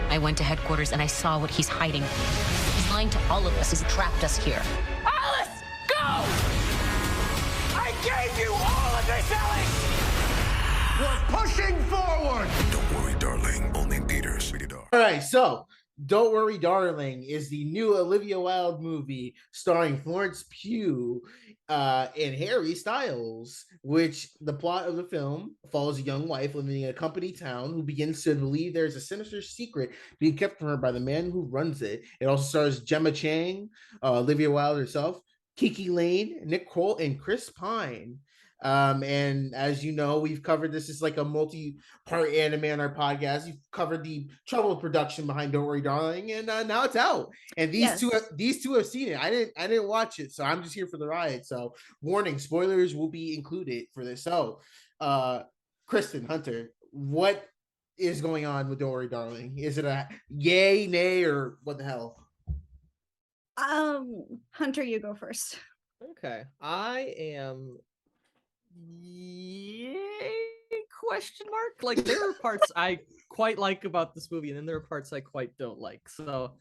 I went to headquarters and I saw what he's hiding. He's lying to all of us. He's trapped us here. Alice, go! I gave you all of this, Alice! We're pushing forward! Don't worry, darling. Only in theaters. All right, so Don't Worry, Darling is the new Olivia Wilde movie starring Florence Pugh and Harry Styles, which the plot of the film follows a young wife living in a company town who begins to believe there's a sinister secret being kept from her by the man who runs it. It also stars Gemma Chang, Olivia Wilde herself, Kiki Lane, Nick Kroll, and Chris Pine. And as you know, we've covered this is like a multi-part anime on our podcast. You've covered the troubled production behind Don't Worry Darling, and now it's out. And these two have seen it. I didn't watch it, so I'm just here for the ride. So warning, spoilers will be included for this. So Kristen, Hunter, what is going on with Don't Worry Darling? Is it a yay, nay, or what the hell? Hunter, you go first. Okay, I am yay question mark. Like there are parts I quite like about this movie, and then there are parts I quite don't like. So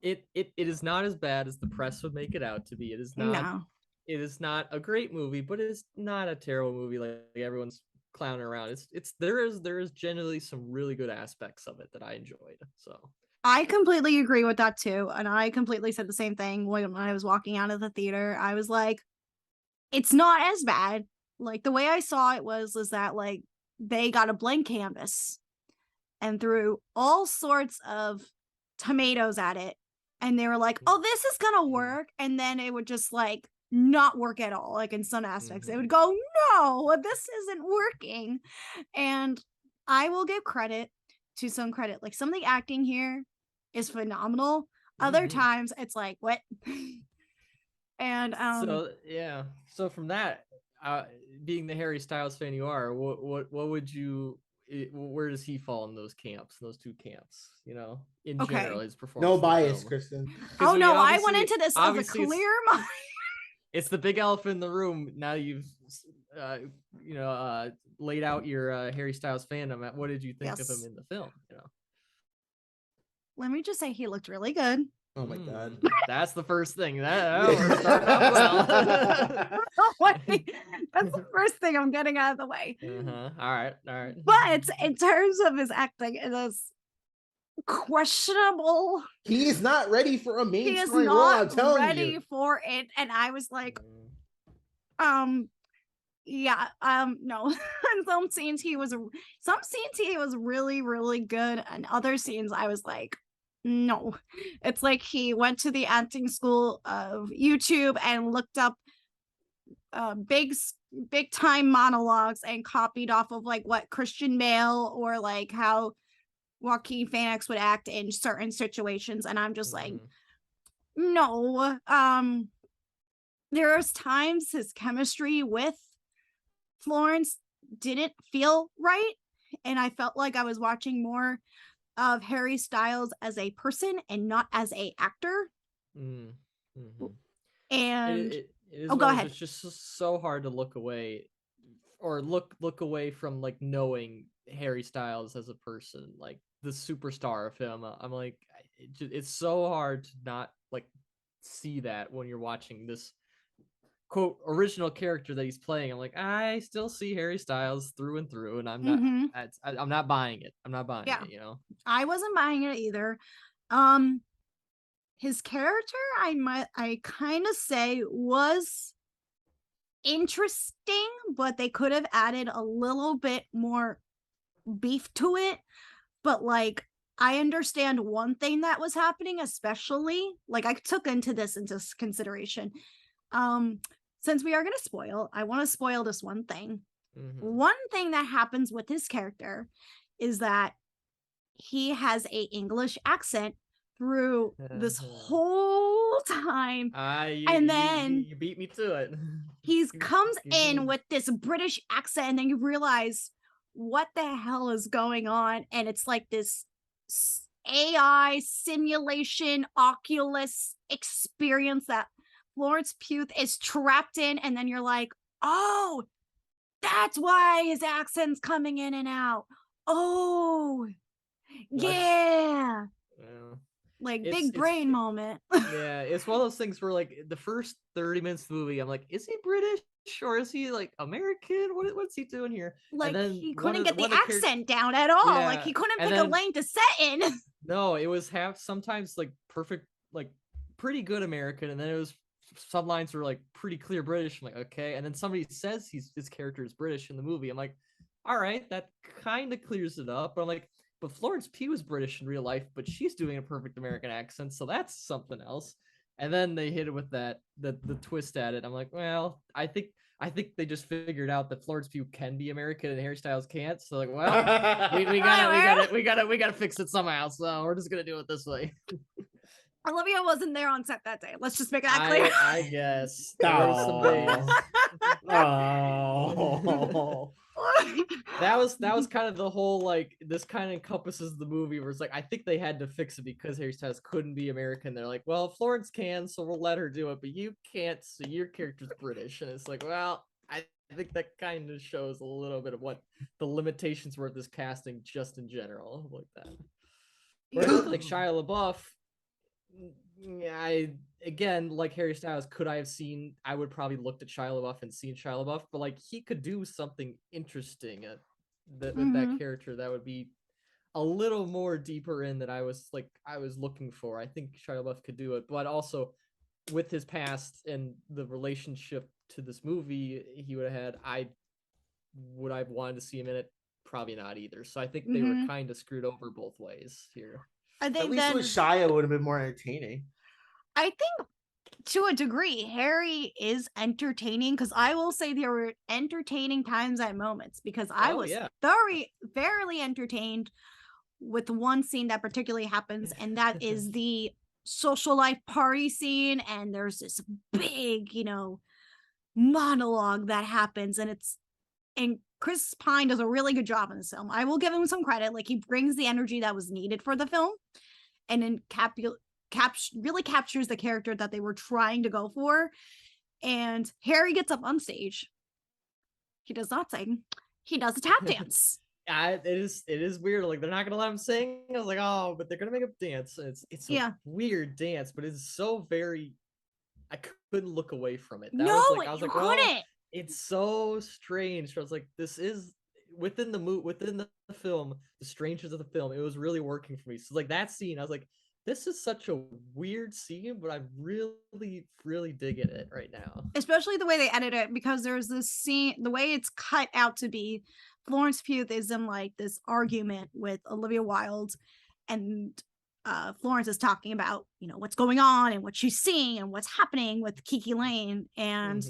it is not as bad as the press would make it out to be. It is not. No. It is not a great movie, but it is not a terrible movie like everyone's clowning around. There is generally some really good aspects of it that I enjoyed. So I completely agree with that too. And I completely said the same thing when I was walking out of the theater. I was like, it's not as bad. Like the way I saw it was that like they got a blank canvas and threw all sorts of tomatoes at it. And they were like, oh, this is gonna work. And then it would just like not work at all. Like in some aspects, it would go, no, this isn't working. And I will give credit to some credit. Like some of the acting here is phenomenal. Other times it's like, what? And so yeah. So from that, being the Harry Styles fan you are, what would you? Where does he fall in those camps? Those two camps, you know, in general, his performance. No bias, Kristen. Oh no, I went into this with a clear mind. It's the big elephant in the room. Now you've, laid out your Harry Styles fandom. What did you think of him in the film? You know, let me just say he looked really good. Oh my god, that's the first thing. We're starting off well. That's the first thing I'm getting out of the way. All right. But in terms of his acting, it is questionable. He is not ready for a main He is story role. I'm not telling ready you. for it, and I was like, yeah, no. In some scenes he was really, really good, and other scenes I was like, no. It's like he went to the acting school of YouTube and looked up big time monologues and copied off of like what Christian Bale or like how Joaquin Phoenix would act in certain situations, and I'm just like, no. There's times his chemistry with Florence didn't feel right, and I felt like I was watching more of Harry Styles as a person and not as a actor. And it is go ahead. It's just so hard to look away or look away from like knowing Harry Styles as a person, like the superstar of him. I'm like, it's so hard to not like see that when you're watching this quote original character that he's playing. I'm like, I still see Harry Styles through and through, and I'm not I'm not buying it. I'm not buying it, you know. I wasn't buying it either. His character, I kind of say was interesting, but they could have added a little bit more beef to it. But like, I understand one thing that was happening, especially like I took into consideration. Since we are going to spoil, I want to spoil this one thing. One thing that happens with his character is that he has a English accent through this whole time. And then you beat me to it. He comes in with this British accent, and then you realize what the hell is going on. And it's like this AI simulation Oculus experience that Florence Pugh is trapped in, and then you're like, oh, that's why his accent's coming in and out. Oh, yeah. Like big brain moment. Yeah, it's one of those things where like the first 30 minutes of the movie, I'm like, is he British or is he like American? What's he doing here? Like he couldn't get the accent down at all. Yeah. Like he couldn't pick a lane to set in. No, it was sometimes like perfect, like pretty good American, and then it was some lines were like pretty clear British. I'm like, okay, and then somebody says his character is British in the movie. I'm like, all right, that kind of clears it up. But I'm like, but Florence Pugh is British in real life, but she's doing a perfect American accent, so that's something else. And then they hit it with the twist at it. I'm like, well, I think I think they just figured out that Florence Pugh can be American and Harry Styles can't. So like, well, we gotta fix it somehow. So we're just gonna do it this way. Olivia wasn't there on set that day. Let's just make that clear. I guess there were some days. Oh. That was kind of the whole like this kind of encompasses the movie where it's like I think they had to fix it because Harry Styles couldn't be American. They're like, well, Florence can, so we'll let her do it, but you can't. So your character's British, and it's like, well, I think that kind of shows a little bit of what the limitations were of this casting just in general, like that. Whereas like Shia LaBeouf. I again like Harry Styles. Could I have seen? I would probably looked at Shia LaBeouf and seen Shia LaBeouf, but like he could do something interesting with that character that would be a little more deeper in that I was looking for. I think Shia LaBeouf could do it, but also with his past and the relationship to this movie he would have had, would I've wanted to see him in it? Probably not either. So I think they were kind of screwed over both ways here. I think At least with Shia, would have been more entertaining. I think to a degree, Harry is entertaining because I will say there were entertaining times at moments because I was thoroughly entertained with one scene that particularly happens, and that is the social life party scene. And there's this big, monologue that happens, and Chris Pine does a really good job in this film. I will give him some credit. Like, he brings the energy that was needed for the film, and then really captures the character that they were trying to go for. And Harry gets up on stage. He does not sing. He does a tap dance. It is weird. Like, they're not gonna let him sing. I was like, oh, but they're gonna make him dance. It's a weird dance, but it's so very. I couldn't look away from it. I was like, well, it's so strange. I was like, this is within the film, the strangeness of the film. It was really working for me. So like that scene, I was like, this is such a weird scene, but I'm really, really digging it right now. Especially the way they edit it, because there's this scene, the way it's cut out to be, Florence Pugh is in like this argument with Olivia Wilde, and Florence is talking about, what's going on and what she's seeing and what's happening with Kiki Lane. And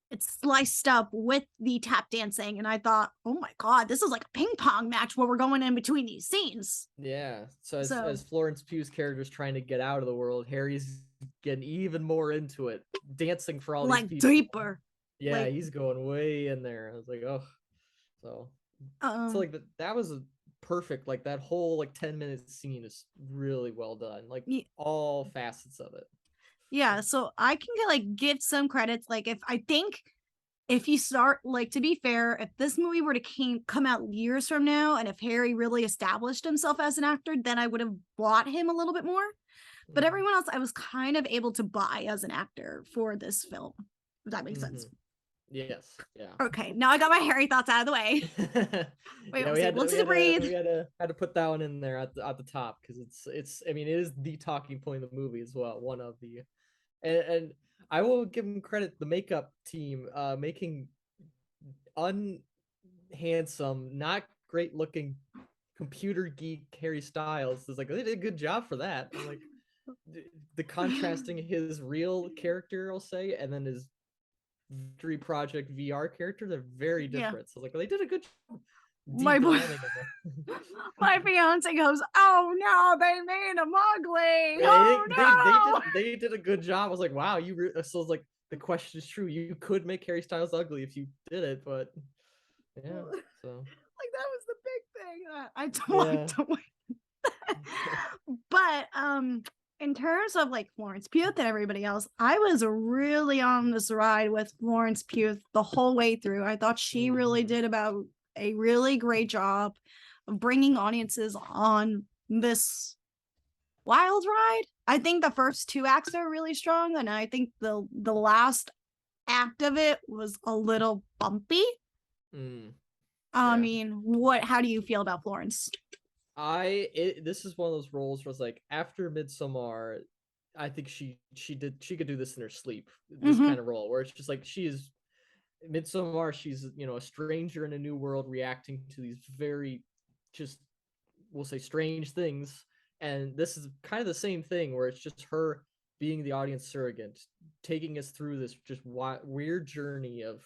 it's sliced up with the tap dancing, and I thought, oh my god, this is like a ping pong match where we're going in between these scenes. Yeah. So as Florence Pugh's character is trying to get out of the world, Harry's getting even more into it, dancing for all these people. Deeper. Yeah, he's going way in there. I was like, oh, so like that was a perfect. Like that whole 10-minute scene is really well done. Like all facets of it. Yeah, so I can give some credits. Like, if you start, to be fair, if this movie were to come out years from now, and if Harry really established himself as an actor, then I would have bought him a little bit more. But everyone else, I was kind of able to buy as an actor for this film. If that makes sense. Yes. Yeah. Okay, now I got my Harry thoughts out of the way. Wait, we had to put that one in there at the top because it's. I mean, it is the talking point of the movie as well. One of the. And I will give them credit, the makeup team, making unhandsome, not great looking computer geek Harry Styles. It's like they did a good job for that. Like the contrasting his real character, I'll say, and then his Victory Project VR character, they're very different. So they did a good job. My fiance goes, oh no, they made him ugly. They did a good job. I was like, wow, so it's like the question is true. You could make Harry Styles ugly if you did it, but yeah. So that was the big thing. I don't want to win. But in terms of Florence Pugh and everybody else, I was really on this ride with Florence Pugh the whole way through. I thought she really did about a really great job of bringing audiences on this wild ride. I think the first 2 acts are really strong, and I think the last act of it was a little bumpy. I mean, how do you feel about Florence? This is one of those roles where it's like after Midsommar, I think she could do this in her sleep. This kind of role where it's just like she is Midsommar, she's a stranger in a new world reacting to these very just we'll say strange things, and this is kind of the same thing where it's just her being the audience surrogate, taking us through this just weird journey of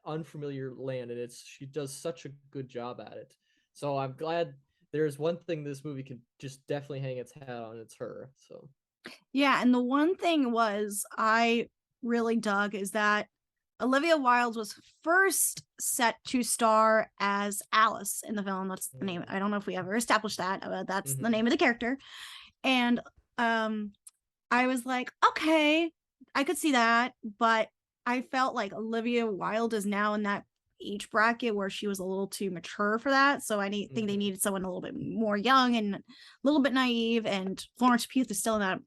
unfamiliar land, and she does such a good job at it. So I'm glad there's one thing this movie can just definitely hang its hat on. It's her. So Yeah, and the one thing I really dug is that Olivia Wilde was first set to star as Alice in the film. That's the name. I don't know if we ever established that. That's the name of the character. And I was like, okay, I could see that, but I felt like Olivia Wilde is now in that age bracket where she was a little too mature for that. So I think they needed someone a little bit more young and a little bit naive. And Florence Pugh is still in that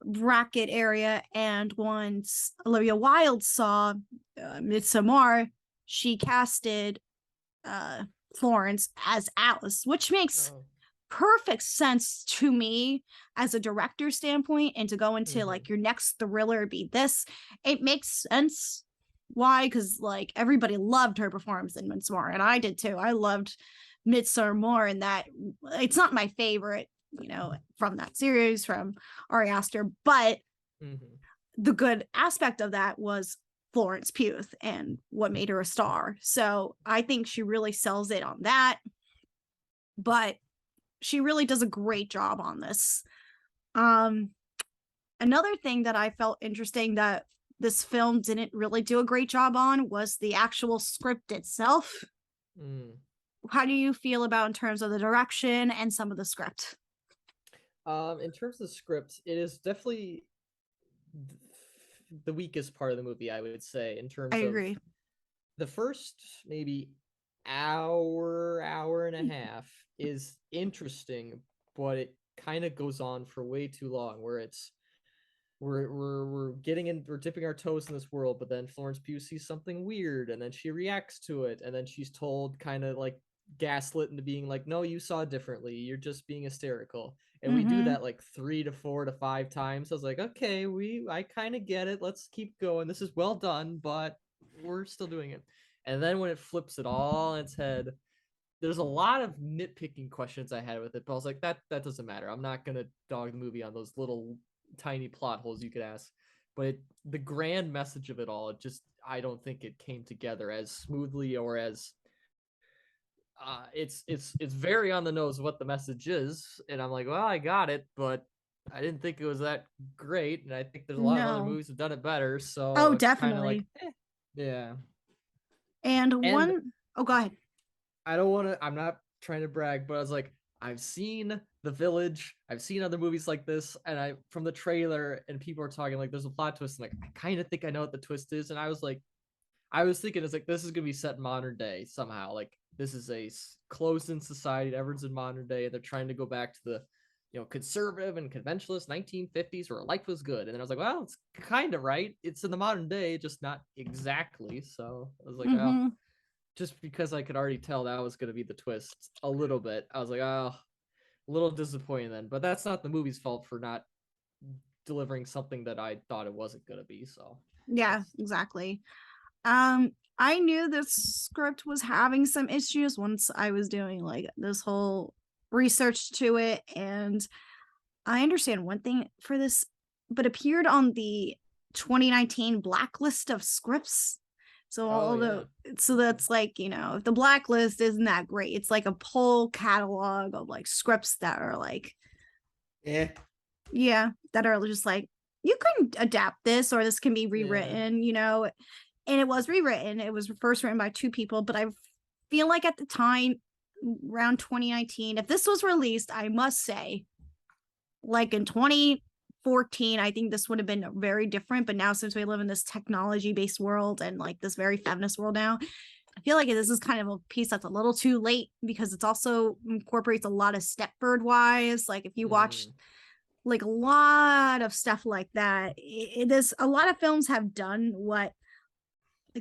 bracket area. And once Olivia Wilde saw Midsommar, she casted Florence as Alice, which makes perfect sense to me as a director standpoint. And to go into like your next thriller be this, it makes sense. Why? Because like everybody loved her performance in Midsommar, and I did too. I loved Midsommar, and that it's not my favorite, from that series from Ari Aster, but the good aspect of that was Florence Pugh and what made her a star. So I think she really sells it on that, but she really does a great job on this. Another thing that I felt interesting that this film didn't really do a great job on was the actual script itself. How do you feel about in terms of the direction and some of the script? In terms of the script, it is definitely the weakest part of the movie, I would say, in terms I of agree. The first maybe hour and a half is interesting, but it kind of goes on for way too long, where we're getting in, we're dipping our toes in this world, but then Florence Pugh sees something weird and then she reacts to it, and then she's told, kind of like gaslit into being like, no, you saw differently, you're just being hysterical. And we do that like 3 to 4 to 5 times. I was like, okay, I kind of get it, let's keep going, this is well done, but we're still doing it. And then when it flips it all on its head, there's a lot of nitpicking questions I had with it, but I was like, that doesn't matter. I'm not gonna dog the movie on those little tiny plot holes you could ask. But the grand message of it all, I don't think it came together as smoothly, or as it's very on the nose what the message is, and I'm like, well, I got it, but I didn't think it was that great, and I think there's a lot of other movies that have done it better. So oh, it's kind of like, definitely. yeah. And go ahead. I'm not trying to brag, but I was like, I've seen The Village, I've seen other movies like this, and from the trailer, and people are talking like there's a plot twist, and like I kind of think I know what the twist is, and I was thinking it's like, this is gonna be set in modern day somehow, like this is a closed-in society, everyone's in modern day, and they're trying to go back to the conservative and conventionalist 1950s where life was good. And then I was like, well, it's kind of right, it's in the modern day, just not exactly. So I was like, oh, just because I could already tell that was going to be the twist a little bit, I was like, oh, a little disappointed then. But that's not the movie's fault for not delivering something that I thought it wasn't going to be. So yeah, exactly. I knew this script was having some issues once I was doing like this whole research to it, and I understand one thing for this, but appeared on the 2019 blacklist of scripts. So so that's like, if the blacklist isn't that great, it's like a whole catalog of like scripts that are like, that are just like, you can adapt this, or this can be rewritten, and it was rewritten. It was first written by 2 people, but I feel like at the time, around 2019, if this was released, I must say, like in 2014, I think this would have been very different. But now, since we live in this technology-based world and like this very feminist world now, I feel like this is kind of a piece that's a little too late, because it's also incorporates a lot of Stepford Wives. Like if you watch like a lot of stuff like that, it is, a lot of films have done what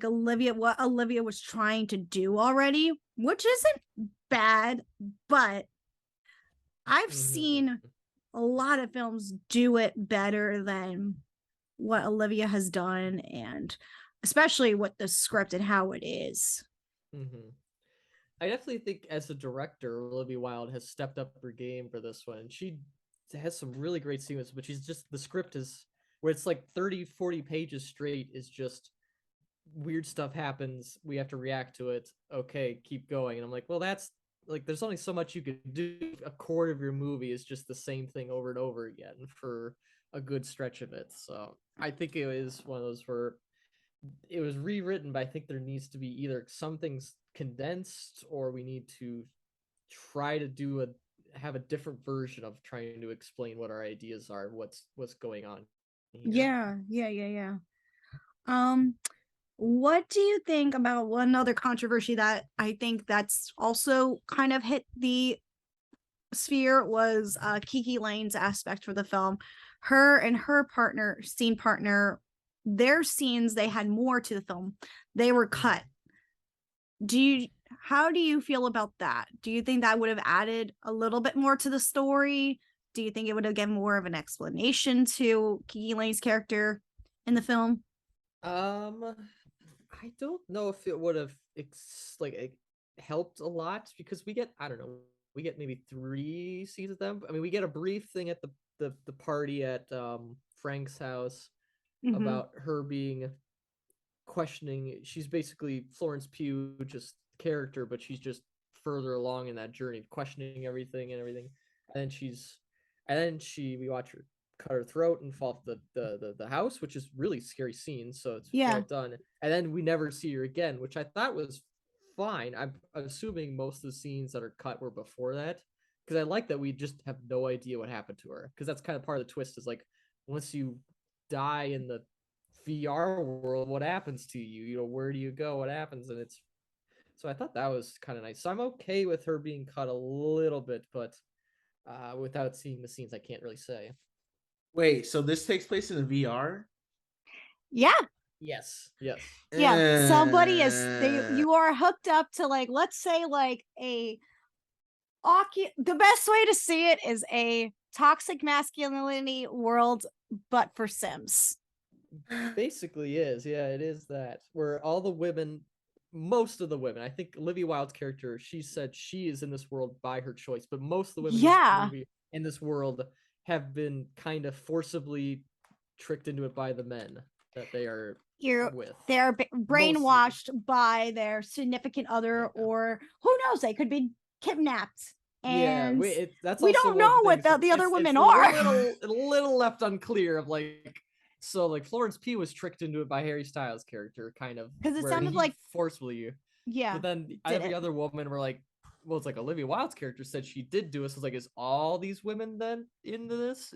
Olivia was trying to do already, which isn't bad, but I've seen a lot of films do it better than what Olivia has done, and especially with the script and how it is. I definitely think as a director, Olivia Wilde has stepped up her game for this one. She has some really great sequences, but she's just the script is where it's like 30, 40 pages straight is just weird stuff happens. We have to react to it. Okay, keep going. And I'm like, well, that's like there's only so much you could do. A quarter of your movie is just the same thing over and over again for a good stretch of it. So I think it was one of those where it was rewritten, but I think there needs to be either some things condensed or we need to try to have a different version of trying to explain what our ideas are and what's going on here. Yeah. What do you think about one other controversy that I think that's also kind of hit the sphere was Kiki Lane's aspect for the film. Her and her scene partner, their scenes, they had more to the film. They were cut. How do you feel about that? Do you think that would have added a little bit more to the story? Do you think it would have given more of an explanation to Kiki Lane's character in the film? I don't know if it would have it helped a lot because we get we get maybe 3 scenes of them. I mean, we get a brief thing at the party at Frank's house about her being questioning. She's basically Florence Pugh, just character, but she's just further along in that journey, questioning everything. And then we watch her cut her throat and fall off the house, which is really scary scene. So it's well done. And then we never see her again, which I thought was fine. I'm assuming most of the scenes that are cut were before that, because I like that we just have no idea what happened to her, because that's kind of part of the twist is like once you die in the VR world, what happens to you? You know, where do you go? What happens? And it's so I thought that was kind of nice. So I'm okay with her being cut a little bit, but without seeing the scenes, I can't really say. Wait, so this takes place in the VR? Yeah. Yes. Yeah. Somebody you are hooked up to, like, let's say like the best way to see it is a toxic masculinity world, but for Sims. Basically is. Yeah, it is that. Where all the women, most of the women, I think Olivia Wilde's character, she said she is in this world by her choice, but most of the women in this world have been kind of forcibly tricked into it by the men that they are with. They're brainwashed by their significant other, or who knows, they could be kidnapped. And we don't know what the other women are. A little left unclear of like. So like Florence Pugh was tricked into it by Harry Styles' character, kind of, because it sounded like forcefully. Yeah. But then every other woman were like, well, it's like Olivia Wilde's character said she did do it. So it's like, is all these women then into this?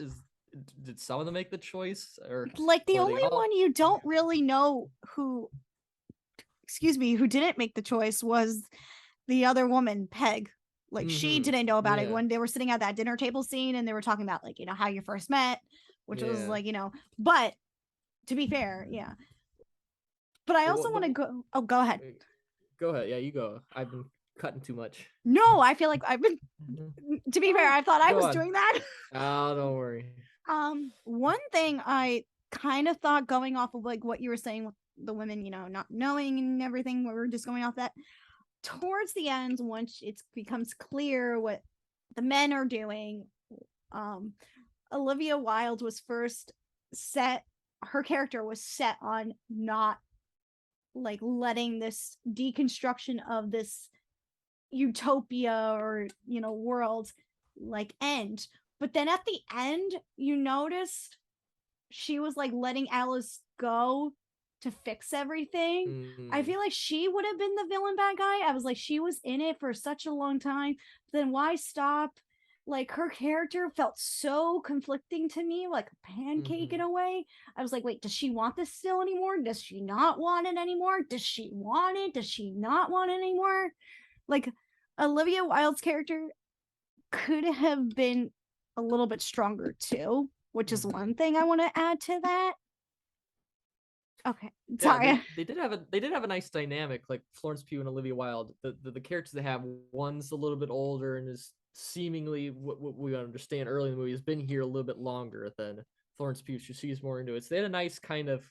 Did some of them make the choice? Or like the only one you don't really know who didn't make the choice was the other woman, Peg. Like she didn't know about it when they were sitting at that dinner table scene and they were talking about, like, you know, how you first met, which was like, you know, but to be fair, but I also want to go. Oh, go ahead. Go ahead. Yeah, you go. I've been cutting too much. No, I feel like I've been. To be fair, I thought I was doing that. Oh, don't worry. One thing I kind of thought, going off of like what you were saying with the women, you know, not knowing and everything, we were just going off that. Towards the end, once it becomes clear what the men are doing, Olivia Wilde was first her character was set on not like letting this deconstruction of this utopia or, you know, world like end. But then at the end, you noticed she was like letting Alice go to fix everything. I feel like she would have been the villain bad guy. I was like, she was in it for such a long time. Then why stop? Like, her character felt so conflicting to me, like a pancake in a way. I was like, wait, does she want this still anymore? Does she not want it anymore? Does she want it? Does she not want it anymore? Like, Olivia Wilde's character could have been a little bit stronger too, which is one thing I want to add to that. Okay, sorry. Yeah, they did have a nice dynamic, like Florence Pugh and Olivia Wilde. The characters they have, one's a little bit older and is seemingly what we understand early in the movie has been here a little bit longer than Florence Pugh. She's more into it. So they had a nice kind of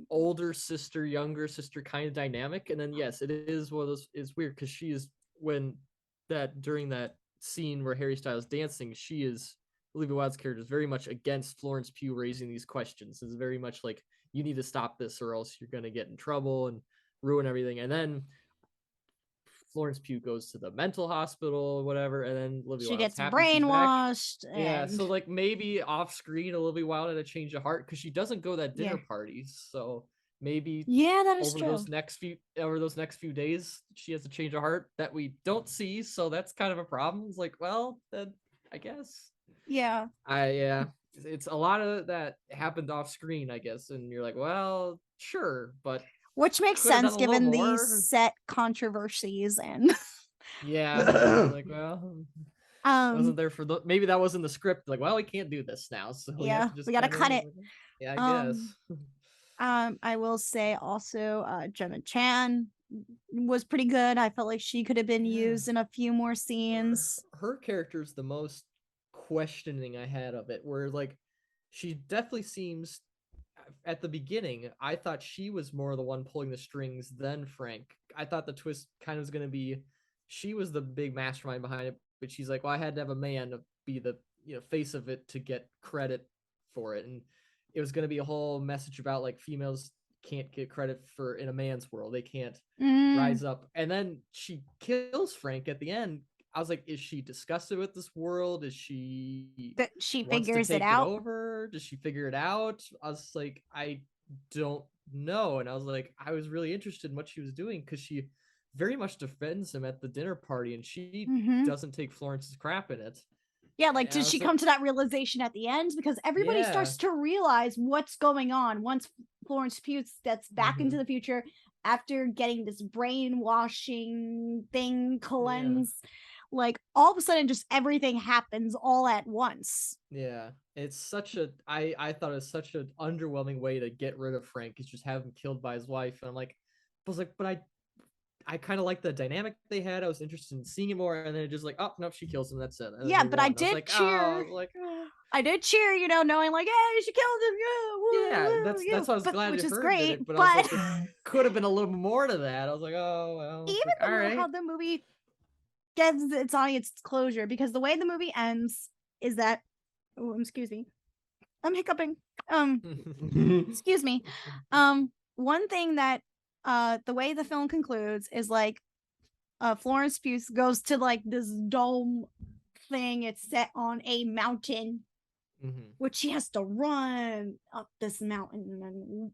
older sister, younger sister kind of dynamic. And then yes, it is one of those. It's weird because she is during that scene where Harry Styles dancing, she is Olivia Wilde's character is very much against Florence Pugh raising these questions. It's very much like, you need to stop this or else you're going to get in trouble and ruin everything. And then Florence Pugh goes to the mental hospital or whatever, and then Olivia She Wilde's gets happy she's back. brainwashed. Yeah, And so like maybe off screen Olivia Wilde had a change of heart because she doesn't go to that dinner parties. So maybe that is over true. those next few days she has a change of heart that we don't see. So that's kind of a problem. It's like, well, then I guess. Yeah. It's a lot of that happened off screen, I guess, and you're like, well, sure, but Which makes could have done sense a little given more. these set controversies and Yeah, like, well, wasn't there for maybe that wasn't the script. Like, well, we can't do this now, so we have to just we gotta cut it. Yeah, I guess. I will say also, Gemma Chan was pretty good. I felt like she could have been used in a few more scenes. Her character's the most questioning I had of it, where like she definitely seems at the beginning, I thought she was more the one pulling the strings than Frank. I thought the twist kind of was going to be she was the big mastermind behind it, but she's like, well, I had to have a man to be the face of it to get credit for it, and it was going to be a whole message about like females can't get credit for in a man's world, they can't rise up, and then she kills Frank at the end. I was like, is she disgusted with this world? Is she that she wants figures to take it out over? Does she figure it out? I was like, I don't know. And I was like, I was really interested in what she was doing because she very much defends him at the dinner party, and she doesn't take Florence's crap in it. Yeah, like, did she come to that realization at the end? Because everybody starts to realize what's going on once Florence Pugh steps back into the future after getting this brainwashing thing cleanse. Like, all of a sudden, just everything happens all at once. Yeah, it's such a I thought it was such an underwhelming way to get rid of Frank, is just have him killed by his wife. And I'm like, but I kind of like the dynamic they had. I was interested in seeing it more, and then it just like, oh no, she kills him. That's it. Yeah, but I did cheer. I did cheer, knowing like, hey, she killed him. Yeah, that's why I was glad which to is heard great. it, but But I was like, could have been a little more to that. I was like, oh well. Even how the movie gets its audience closure, because the way the movie ends is that, excuse me, I'm hiccuping. Excuse me. One thing that the way the film concludes is like Florence Pugh goes to like this dome thing. It's set on a mountain, which she has to run up this mountain and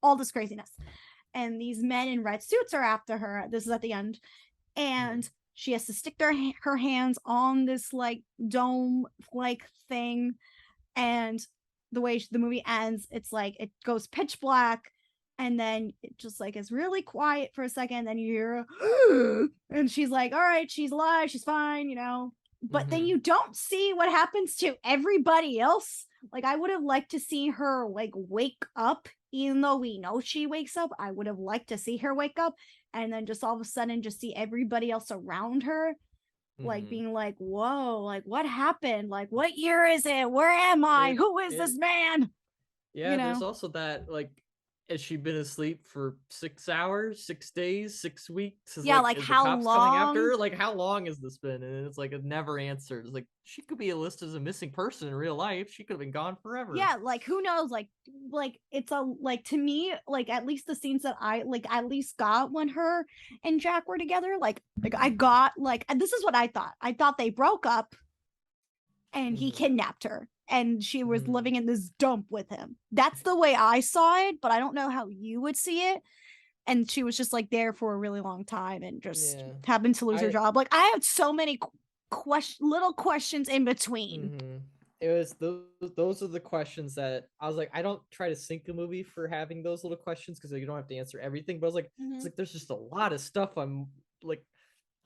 all this craziness. And these men in red suits are after her. This is at the end. And she has to stick her hands on this like dome like thing. And the way the movie ends, it's like it goes pitch black. And then it just like is really quiet for a second. Then you hear, and she's like, all right, she's alive. She's fine, But then you don't see what happens to everybody else. Like, I would have liked to see her like wake up, even though we know she wakes up. I would have liked to see her wake up and then just all of a sudden just see everybody else around her, like being like, whoa, like what happened? Like, what year is it? Where am I? Who is this man? Yeah, there's also that, like, has she been asleep for 6 hours, 6 days, 6 weeks? Yeah, like is how the cops long? coming after her? Like, how long has this been? And it's like it never answered. It's like she could be listed as a missing person in real life. She could have been gone forever. Yeah, like who knows? Like it's to me, like at least the scenes that I like at least got when her and Jack were together, like I got and this is what I thought. I thought they broke up and he kidnapped her. And she was living in this dump with him. That's the way I saw it, but I don't know how you would see it. And she was just like there for a really long time and just happened to lose her job. Like, I had so many little questions in between. It was those are the questions that I was like, I don't try to sink a movie for having those little questions because you don't have to answer everything. But I was like, it's like there's just a lot of stuff I'm like,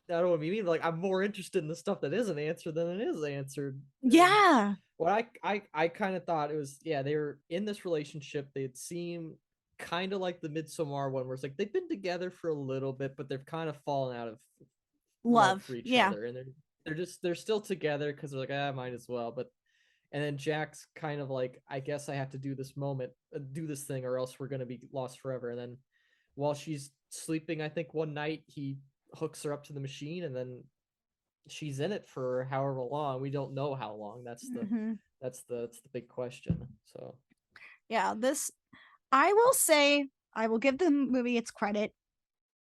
I don't know what you mean. Like, I'm more interested in the stuff that isn't answered than it is answered. Yeah. What I kind of thought it was, they were in this relationship. They'd seem kind of like the Midsommar one, where it's like they've been together for a little bit, but they've kind of fallen out of love for each other, and they're still together because they're like, might as well. But and then Jack's kind of like, I guess I have to do this thing, or else we're gonna be lost forever. And then while she's sleeping, I think one night he hooks her up to the machine, and then she's in it for however long. We don't know how long. That's the big question. So Yeah, this I will say, I will give the movie its credit.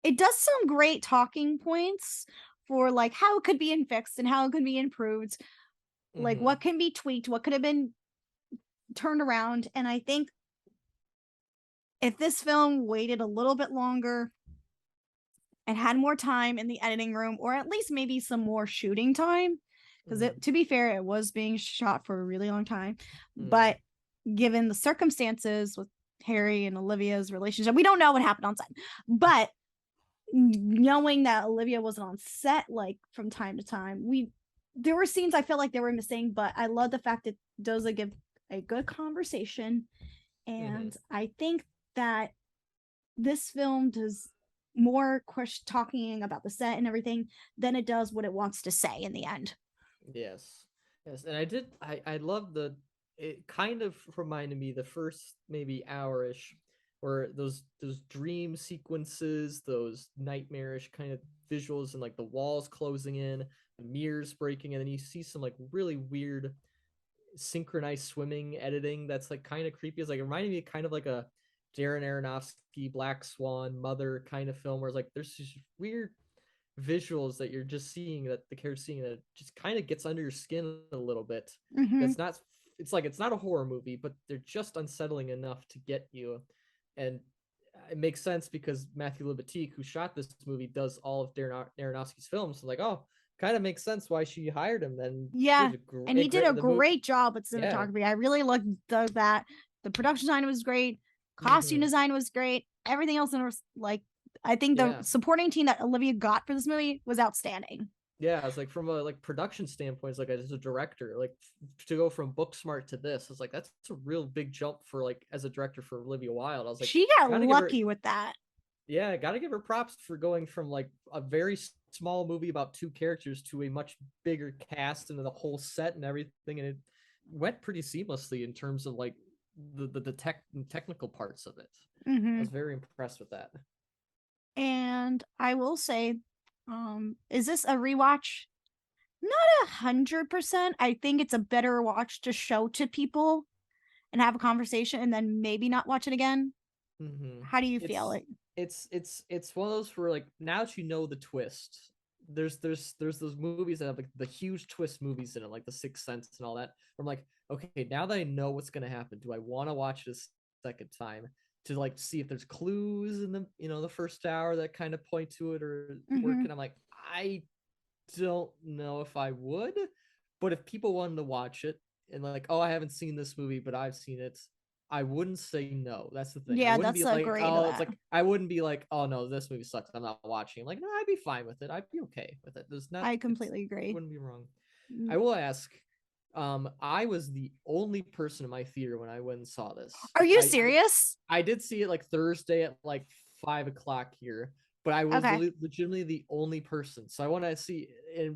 It does some great talking points for like how it could be fixed and how it could be improved, like what can be tweaked, what could have been turned around. And I think if this film waited a little bit longer and had more time in the editing room, or at least maybe some more shooting time, because to be fair, it was being shot for a really long time. But given the circumstances with Harry and Olivia's relationship, we don't know what happened on set. But knowing that Olivia wasn't on set like from time to time, there were scenes I felt like they were missing, but I love the fact that Doza give a good conversation. And I think that this film does more talking about the set and everything than it does what it wants to say in the end. Yes. And I love it kind of reminded me the first maybe hour-ish, where those dream sequences, those nightmarish kind of visuals, and like the walls closing in, the mirrors breaking, and then you see some like really weird synchronized swimming editing that's like kind of creepy. It's like it reminded me kind of like a Darren Aronofsky Black Swan Mother kind of film, where it's like there's these weird visuals that you're just seeing, that the character's seeing, that just kind of gets under your skin a little bit. That's not, it's like it's not a horror movie, but they're just unsettling enough to get you. And it makes sense because Matthew Libatique, who shot this movie, does all of Darren Aronofsky's films. So like, oh, kind of makes sense why she hired him then. Yeah, and he did a great job with cinematography. I really loved that. The production design was great. Costume design was great. Everything else was like, I think the supporting team that Olivia got for this movie was outstanding. Yeah, it's like from a like production standpoint, it's like as a director, like to go from Booksmart to this, it's like that's a real big jump for like as a director for Olivia Wilde. I was like, she got lucky with that. Yeah, gotta give her props for going from like a very small movie about two characters to a much bigger cast and the whole set and everything, and it went pretty seamlessly in terms of like the technical parts of it. I was very impressed with that. And I will say, is this a rewatch? Not 100%. I think it's a better watch to show to people and have a conversation, and then maybe not watch it again. How do you feel? It's one of those where like now that you know the twist, there's those movies that have like the huge twist movies in it, like The Sixth Sense and all that. I'm like, okay, now that I know what's gonna happen, do I want to watch this second time to like see if there's clues in the the first hour that kind of point to it or work? And I'm like, I don't know if I would, but if people wanted to watch it and like, oh, I haven't seen this movie, but I've seen it, I wouldn't say no. That's the thing. Yeah, that's great. It's like I wouldn't be like, oh no, this movie sucks, I'm not watching. Like, no, I'd be fine with it. I'd be okay with it. I completely agree. Wouldn't be wrong. I will ask. I was the only person in my theater when I went and saw this. Are you serious? I did see it like Thursday at like 5:00 here, but I was legitimately the only person. So I want to see,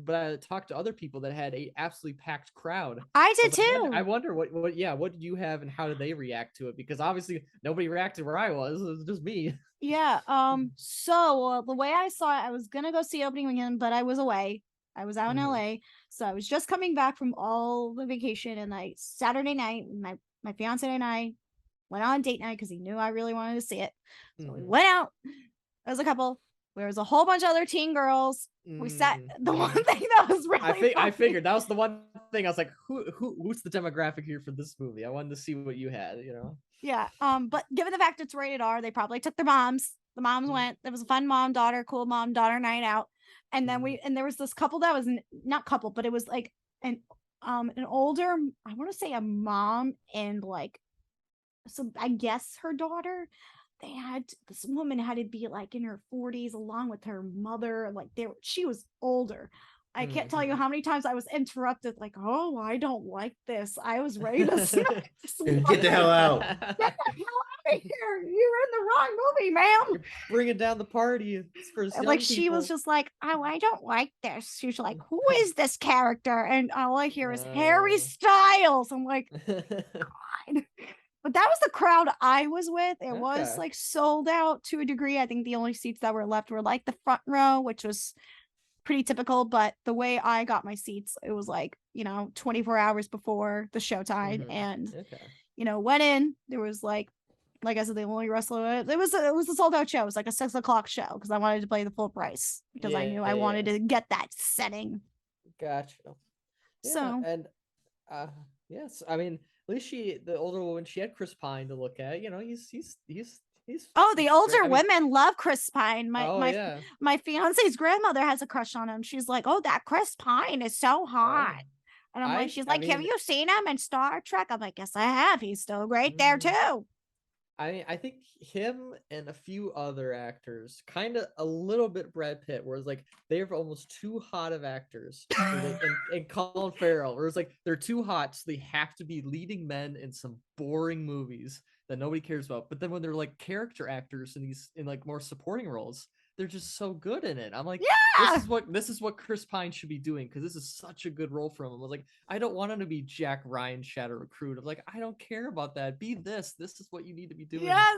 but I talked to other people that had a absolutely packed crowd. I did too. I wonder what did you have and how did they react to it? Because obviously nobody reacted where I was. It was just me. Yeah. So the way I saw it, I was gonna go see opening weekend, but I was away. I was out in LA, so I was just coming back from all the vacation, and like Saturday night, my fiance and I went on a date night because he knew I really wanted to see it. So we went out as a couple. There was a whole bunch of other teen girls. We sat. The one thing that was really I figured that was the one thing I was like, who's the demographic here for this movie? I wanted to see what you had, Yeah. But given the fact it's rated R, they probably took their moms. The moms went. It was a fun cool mom daughter night out. And then there was this couple that was not couple, but it was like an older, I want to say a mom and like, so I guess her daughter. This woman had to be like in her 40s along with her mother. Like she was older. I can't tell you how many times I was interrupted. Like, oh, I don't like this. I was ready to get the hell out. Get the hell out of here. You're in the wrong movie, ma'am. You're bringing down the party. Like she was just like, oh, I don't like this. She was like, who is this character? And all I hear is Harry Styles. I'm like, God. But that was the crowd I was with. It was like sold out to a degree. I think the only seats that were left were like the front row, which was pretty typical, but the way I got my seats, it was like, 24 hours before the showtime. And, went in, there was like I said, the only wrestler, it was a sold out show. It was like a 6:00 show because I wanted to play the full price because I knew I wanted to get that setting. Gotcha. Yeah, So, and yes, I mean, at least the older woman, she had Chris Pine to look at. He's oh, the older great. I mean, women love Chris Pine. yeah. My fiance's grandmother has a crush on him. She's like, oh, that Chris Pine is so hot. And I'm like, she's like, have you seen him in Star Trek? I'm like, yes, I have. He's still great there too. I think him and a few other actors, kind of a little bit Brad Pitt, where it's like they're almost too hot of actors, and Colin Farrell, where it's like they're too hot, so they have to be leading men in some boring movies that nobody cares about. But then when they're like character actors in like more supporting roles, they're just so good in it. I'm like, yeah, this is what Chris Pine should be doing, because this is such a good role for him. I was like, I don't want him to be Jack Ryan Shadow Recruit. I'm like, I don't care about that. Be this. This is what you need to be doing. Yes.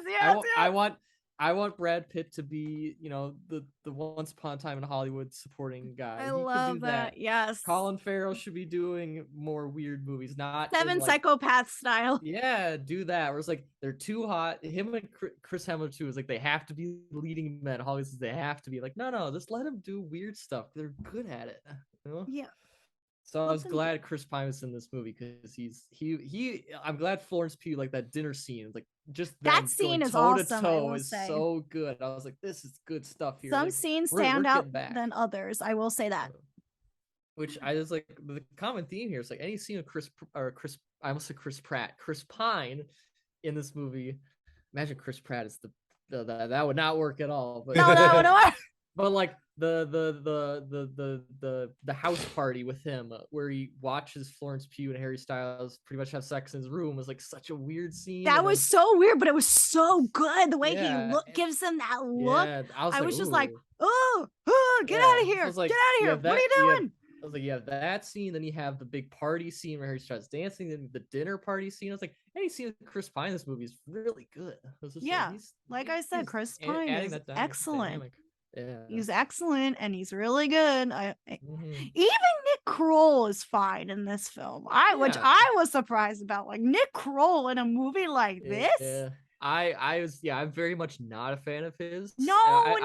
I want Brad Pitt to be, the Once Upon a Time in Hollywood supporting guy. I love that. Yes. Colin Farrell should be doing more weird movies, not Seven Psychopaths style. Yeah, do that. Where it's like they're too hot. Him and Chris Hemsworth too is like they have to be leading men. Hollywood says they have to be like, no, just let them do weird stuff. They're good at it. Yeah. So I was glad Chris Pine was in this movie because he. I'm glad Florence Pugh, like that dinner scene, like just that scene is awesome. Is so good. I was like, this is good stuff here. Some like, scenes stand out than others. I will say that. Which I was like, the common theme here is like any scene of Chris, I almost said Chris Pratt, Chris Pine in this movie. Imagine Chris Pratt is that would not work at all. But no. But like the house party with him where he watches Florence Pugh and Harry Styles pretty much have sex in his room was like such a weird scene. That was so weird, but it was so good. The way he gives him that look. Yeah, I was just like, oh, get out of here. Like, get out of here. What are you doing? I was like, you have that scene, then you have the big party scene where Harry starts dancing, then the dinner party scene. I was like, any scene with Chris Pine in this movie is really good. Like I said, Chris Pine is excellent. Yeah, he's excellent and he's really good. Even Nick Kroll is fine in this film. Which I was surprised about. Like Nick Kroll in a movie like this. Yeah. I'm very much not a fan of his. No,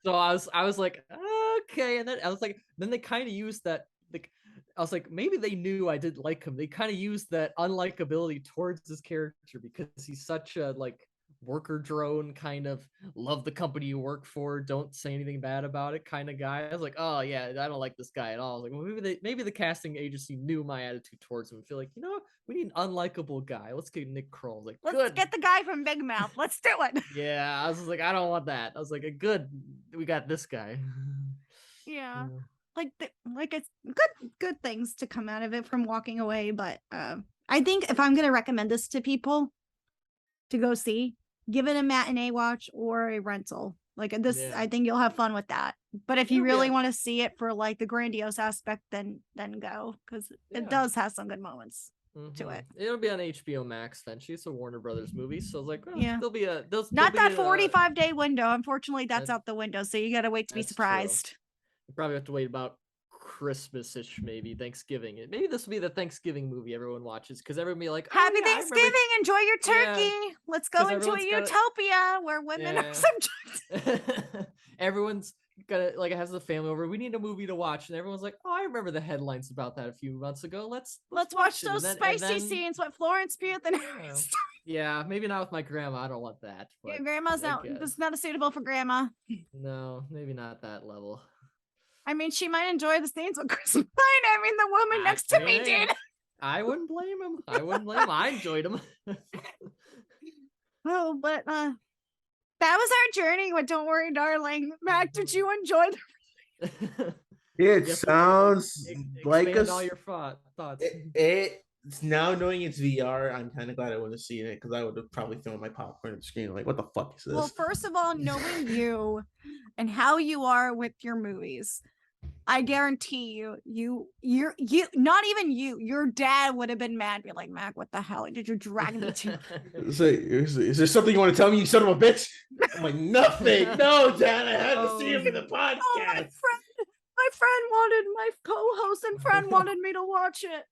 so I was like, okay, and then I was like, then they kind of used that. Like, I was like, maybe they knew I didn't like him. They kind of used that unlikability towards his character because he's such a like worker drone kind of love the company you work for, don't say anything bad about it kind of guy. I was like, oh yeah, I don't like this guy at all. I was like, well, maybe the casting agency knew my attitude towards him. I feel like, we need an unlikable guy. Let's get Nick Kroll. Like, let's get the guy from Big Mouth. Let's do it. Yeah, I was like, I don't want that. I was like, good, we got this guy. Yeah. Like it's good things to come out of it from walking away. But I think if I'm gonna recommend this to people to go see, give it a matinee watch or a rental. Like this, I think you'll have fun with that. But if you really want to see it for like the grandiose aspect, then go, because it does have some good moments to it. It'll be on HBO Max then. She's a Warner Brothers movie, so it's like, there'll not be that 45-day window. Unfortunately, that's out the window, so you gotta wait to be surprised. True. You probably have to wait about Christmas-ish, maybe Thanksgiving. Maybe this will be the Thanksgiving movie everyone watches because everyone be like, Happy Thanksgiving, enjoy your turkey. Let's go into a utopia where women are subject. Everyone's gonna like has a family over. We need a movie to watch, and everyone's like, oh, I remember the headlines about that a few months ago. Let's watch those spicy scenes with Florence Pugh and yeah, maybe not with my grandma. I don't want that. Your grandma's not. It's not suitable for grandma. No, maybe not that level. I mean, she might enjoy the scenes with Chris Pine. I mean, the woman next to me did. I wouldn't blame him. I enjoyed him. Oh, but that was our journey with Don't Worry, Darling. Mac, did you enjoy It sounds like all your thoughts. It's now knowing it's VR, I'm kind of glad I wouldn't have seen it because I would have probably thrown my popcorn at the screen like, what the fuck is this? Well, first of all, knowing you and how you are with your movies, I guarantee you're not even your dad would have been mad. Be like, Mac, what the hell did you drag me to? Is there something you want to tell me, you son of a bitch? I'm like, nothing. No, Dad, I had to see him in the podcast. Oh, my co-host and friend wanted me to watch it.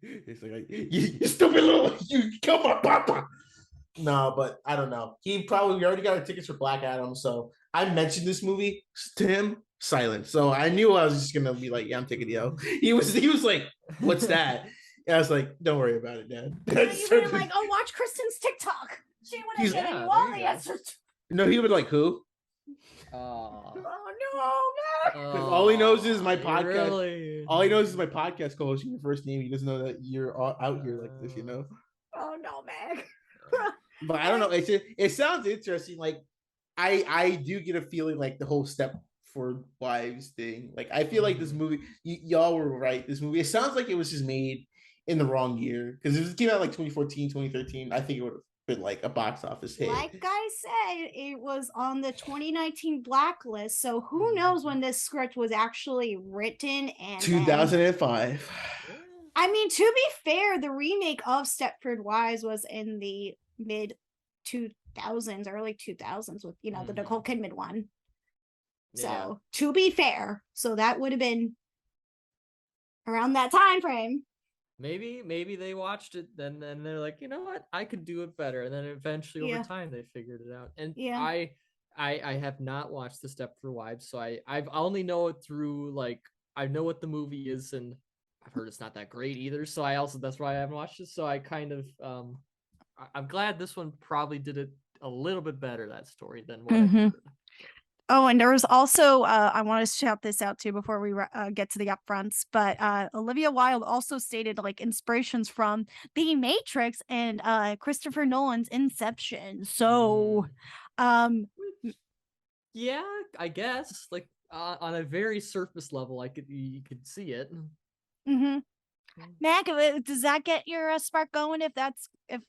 It's like you stupid little, you killed my papa. No, but I don't know. We already got our tickets for Black Adam, so I mentioned this movie to him, silent. So I knew I was just gonna be like, yeah, I'm taking yo. He was like, what's that? And I was like, don't worry about it, Dad. You were like, oh, watch Kristen's TikTok. She would have given you all the answers. No, he would like who? Oh no, man. All he knows is my podcast. Really? All he knows is my podcast co-host. Your first name. He doesn't know that you're out here like this. Oh no, Meg. But I don't know. It sounds interesting. Like I do get a feeling like the whole Stepford Wives thing. Like I feel like this movie. Y'all were right. This movie. It sounds like it was just made in the wrong year because if it came out like 2014, 2013, I think it would have been like a box office hit. Like I said, it was on the 2019 blacklist. So who knows when this script was actually written? And 2005. I mean, to be fair, the remake of Stepford Wives was in the mid 2000s, early 2000s with the Nicole Kidman one. So to be fair, so that would have been around that time frame. Maybe they watched it, then they're like, you know what, I could do it better, and then eventually over time they figured it out. And I have not watched the Stepford Wives, so I only know it through like I know what the movie is, and I've heard it's not that great either. So that's why I haven't watched it. So I kind of I'm glad this one probably did it a little bit better, that story, than what I heard. Oh, and there was also, I want to shout this out too before we get to the upfronts, but Olivia Wilde also stated like inspirations from The Matrix and Christopher Nolan's Inception. So, yeah, I guess like on a very surface level, you could see it. Mm-hmm. Mac, does that get your spark going if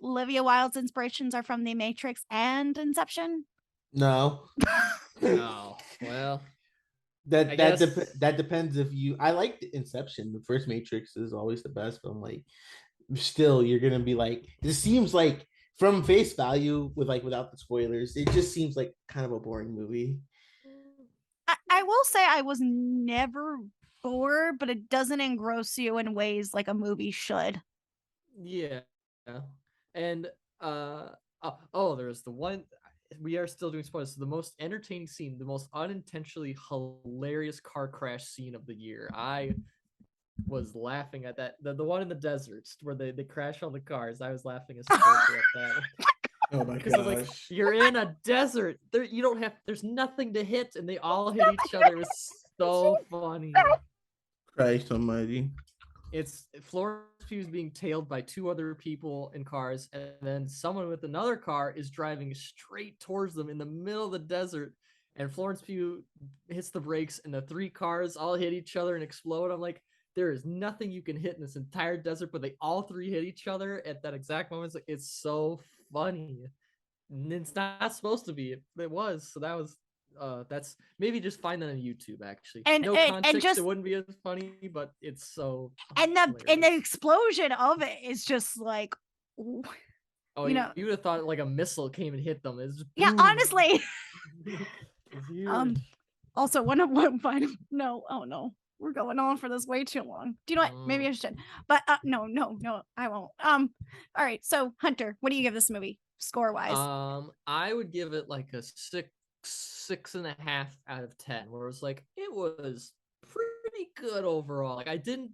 Olivia Wilde's inspirations are from The Matrix and Inception? No. No. Well, that depends if you. I like the Inception. The first Matrix is always the best, but I'm like, still, you're gonna be like, this seems like from face value without the spoilers, it just seems like kind of a boring movie. I will say I was never bored, but it doesn't engross you in ways like a movie should. Yeah, and there's the one. We are still doing spoilers. So the most entertaining scene, the most unintentionally hilarious car crash scene of the year. I was laughing at that. The one in the desert where they crash all the cars. I was laughing as at that. Oh my gosh. Like, you're in a desert. There's nothing to hit, and they all hit each other. It was so funny. Christ almighty. It's Florence Pugh's being tailed by two other people in cars, and then someone with another car is driving straight towards them in the middle of the desert, and Florence Pugh hits the brakes, and the three cars all hit each other and explode. I'm like, there is nothing you can hit in this entire desert, but they all three hit each other at that exact moment. It's so funny. And it's not supposed to be. It was. So that was that's maybe just find that on YouTube actually. And context, it wouldn't be as funny, but it's so the explosion of it is just like you would have thought like a missile came and hit them. Honestly. It's also no, we're going on for this way too long. Do you know what? Maybe I should. But no, I won't. All right. So Hunter, what do you give this movie score wise? I would give it like a 6.5 out of 10, where it was like it was pretty good overall. Like I didn't,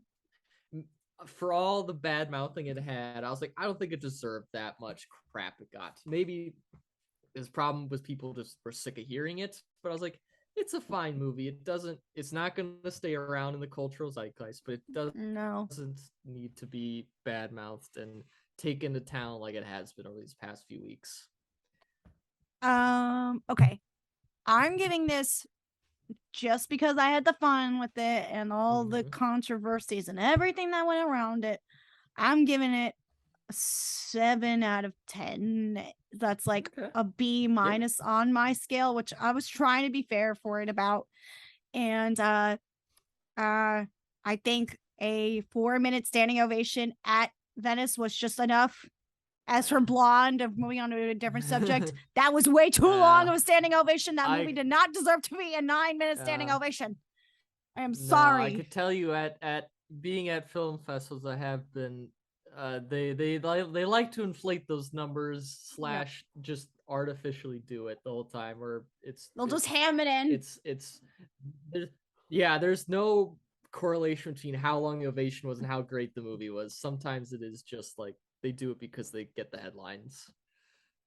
for all the bad mouthing it had, I was like, I don't think it deserved that much crap it got. Maybe his problem was people just were sick of hearing it, but I was like, it's a fine movie. It's not going to stay around in the cultural zeitgeist, but it doesn't need to be bad mouthed and taken to town like it has been over these past few weeks. Okay. I'm giving this, just because I had the fun with it and all the controversies and everything that went around it, I'm giving it a 7 out of 10. That's like a B- on my scale, which I was trying to be fair for it about. And I think a 4-minute standing ovation at Venice was just enough. As for Blonde, of moving on to a different subject, that was way too long of a standing ovation. That movie did not deserve to be a 9-minute standing ovation. I am No, sorry. I could tell you at being at film festivals, I have been. They like to inflate those numbers slash just artificially do it the whole time, or They'll just ham it in. it's there's no correlation between how long the ovation was and how great the movie was. Sometimes it is just like they do it because they get the headlines.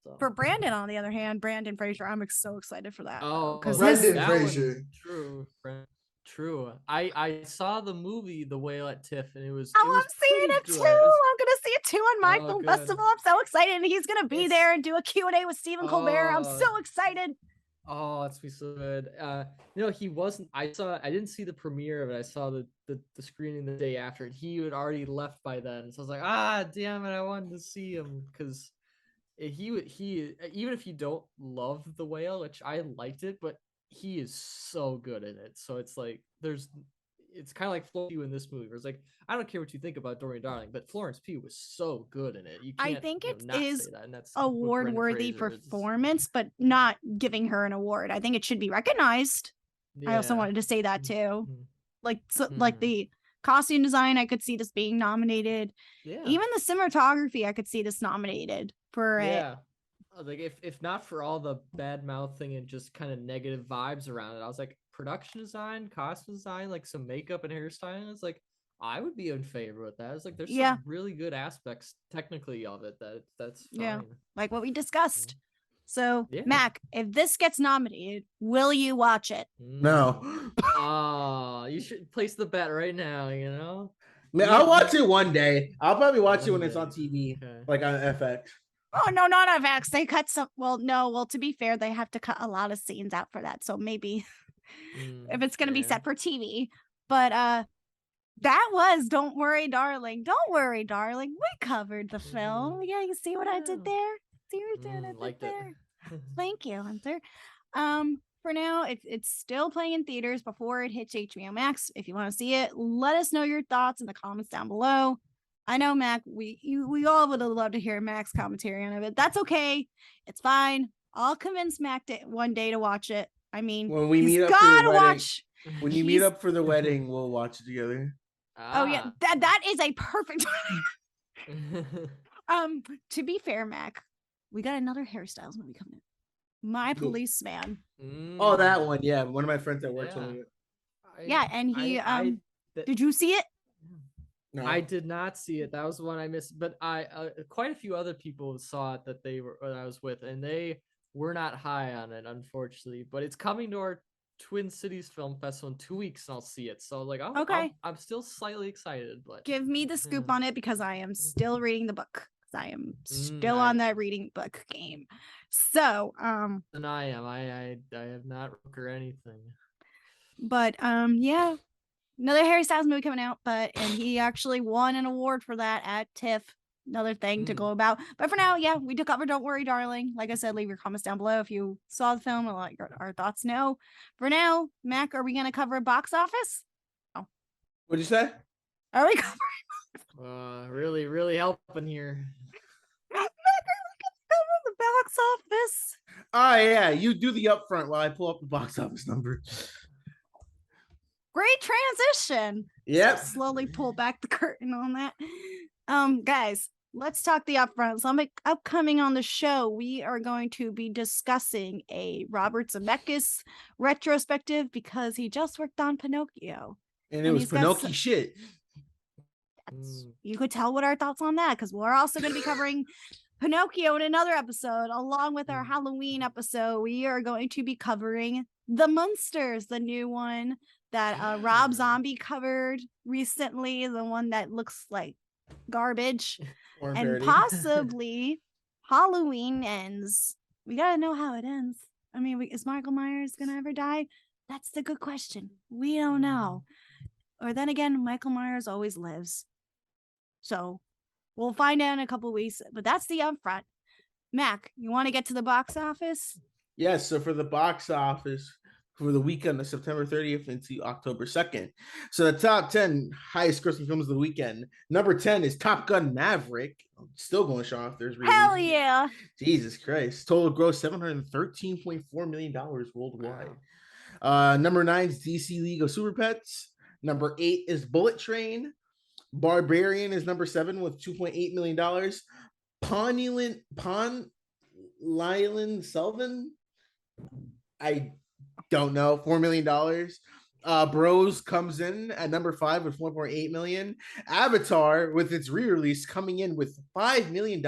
So. For Brandon, on the other hand, Brandon Fraser, I'm so excited for that. Oh, because Brendan Fraser. True. I saw the movie The Whale at TIFF, and it was. Oh, it was I'm seeing pretty it good. too. I'm gonna see it too on my Oh, film good. festival. I'm so excited, and he's gonna be there and do a Q&A with Stephen Colbert. I'm so Oh. excited. Oh, it's be so good. He wasn't. I didn't see the premiere of it. I saw the screening the day after, and he had already left by then. So I was like, damn it, I wanted to see him because he even if you don't love The Whale, which I liked it, but he is so good in it. So it's like it's kind of like Florence Pugh in this movie, where it's like, I don't care what you think about Dorian Darling, but Florence Pugh was so good in it. You can't. I think it not is say that, and that's what Brendan award-worthy Fraser is. performance, but not giving her an award. I think it should be recognized. I also wanted to say that too. Like the costume design, I could see this being nominated. Yeah. Even the cinematography, I could see this nominated for it. Like if not for all the bad mouthing and just kind of negative vibes around it, I was like, production design, costume design, like some makeup and hairstyling. It's like I would be in favor with that. It's like there's some really good aspects technically of it that's fine. Like what we discussed. So Mac, if this gets nominated, will you watch it? No. You should place the bet right now. Man, I'll watch it one day. I'll probably watch it when it's on TV, like on FX. Oh no, not FX. They cut some. Well, no. Well, to be fair, they have to cut a lot of scenes out for that. So maybe if it's gonna be set for TV. But that was Don't Worry, Darling. Don't Worry, Darling. We covered the film. Yeah, you see what I did there? See what I did there? Thank you, Hunter. For now, it's still playing in theaters before it hits HBO Max. If you want to see it, let us know your thoughts in the comments down below. I know, Mac, we all would have loved to hear Mac's commentary on it. That's okay. It's fine. I'll convince Mac one day to watch it. I mean, when we meet up for the wedding, when you meet up for the wedding, we'll watch it together. Oh yeah, that is a perfect to be fair, Mac, we got another hairstyles movie coming in. My Policeman. Oh, that one. Yeah, one of my friends at work told me. Yeah, and he did you see it? No. I did not see it. That was the one I missed. But I quite a few other people saw it that I was with, and they were not high on it, unfortunately. But it's coming to our Twin Cities Film Festival in 2 weeks, and I'll see it. So I'm still slightly excited. But give me the scoop on it, because I am still reading the book. I am still on that reading book game. So and I am. I have not read or anything. But yeah. Another Harry Styles movie coming out, and he actually won an award for that at TIFF. Another thing to go about. But for now, yeah, we took cover Don't Worry, Darling. Like I said, leave your comments down below if you saw the film and let our thoughts know. For now, Mac, are we going to cover box office? Oh. What'd you say? Are we covering? Really, really helping here. Mac, are we going to cover the box office? Oh, yeah. You do the upfront while I pull up the box office number. Great transition. Yep. So slowly pull back the curtain on that. Guys, let's talk the upfront. So upcoming on the show, we are going to be discussing a Robert Zemeckis retrospective, because he just worked on Pinocchio. And it was Pinocchio shit. You could tell what our thoughts on that, because we're also going to be covering Pinocchio in another episode, along with our Halloween episode. We are going to be covering The Munsters, the new one that Rob Zombie covered recently, the one that looks like garbage. And possibly Halloween Ends. We gotta know how it ends. I mean, is Michael Myers gonna ever die? That's the good question. We don't know. Or then again, Michael Myers always lives. So we'll find out in a couple weeks, but that's the upfront. Mac, you want to get to the box office? Yes, so for the box office, for the weekend of September 30th into October 2nd. So the top 10 highest grossing films of the weekend. Number 10 is Top Gun Maverick. I'm still going to show off there's Hell yeah. Jesus Christ. Total gross $713.4 million worldwide. Number 9 is DC League of Super Pets. Number 8 is Bullet Train. Barbarian is number 7 with $2.8 million. Pon Lylan Selvin, I don't know, $4 million. Bros comes in at number 5 with 4.8 million. Avatar, with its re-release, coming in with $5 million,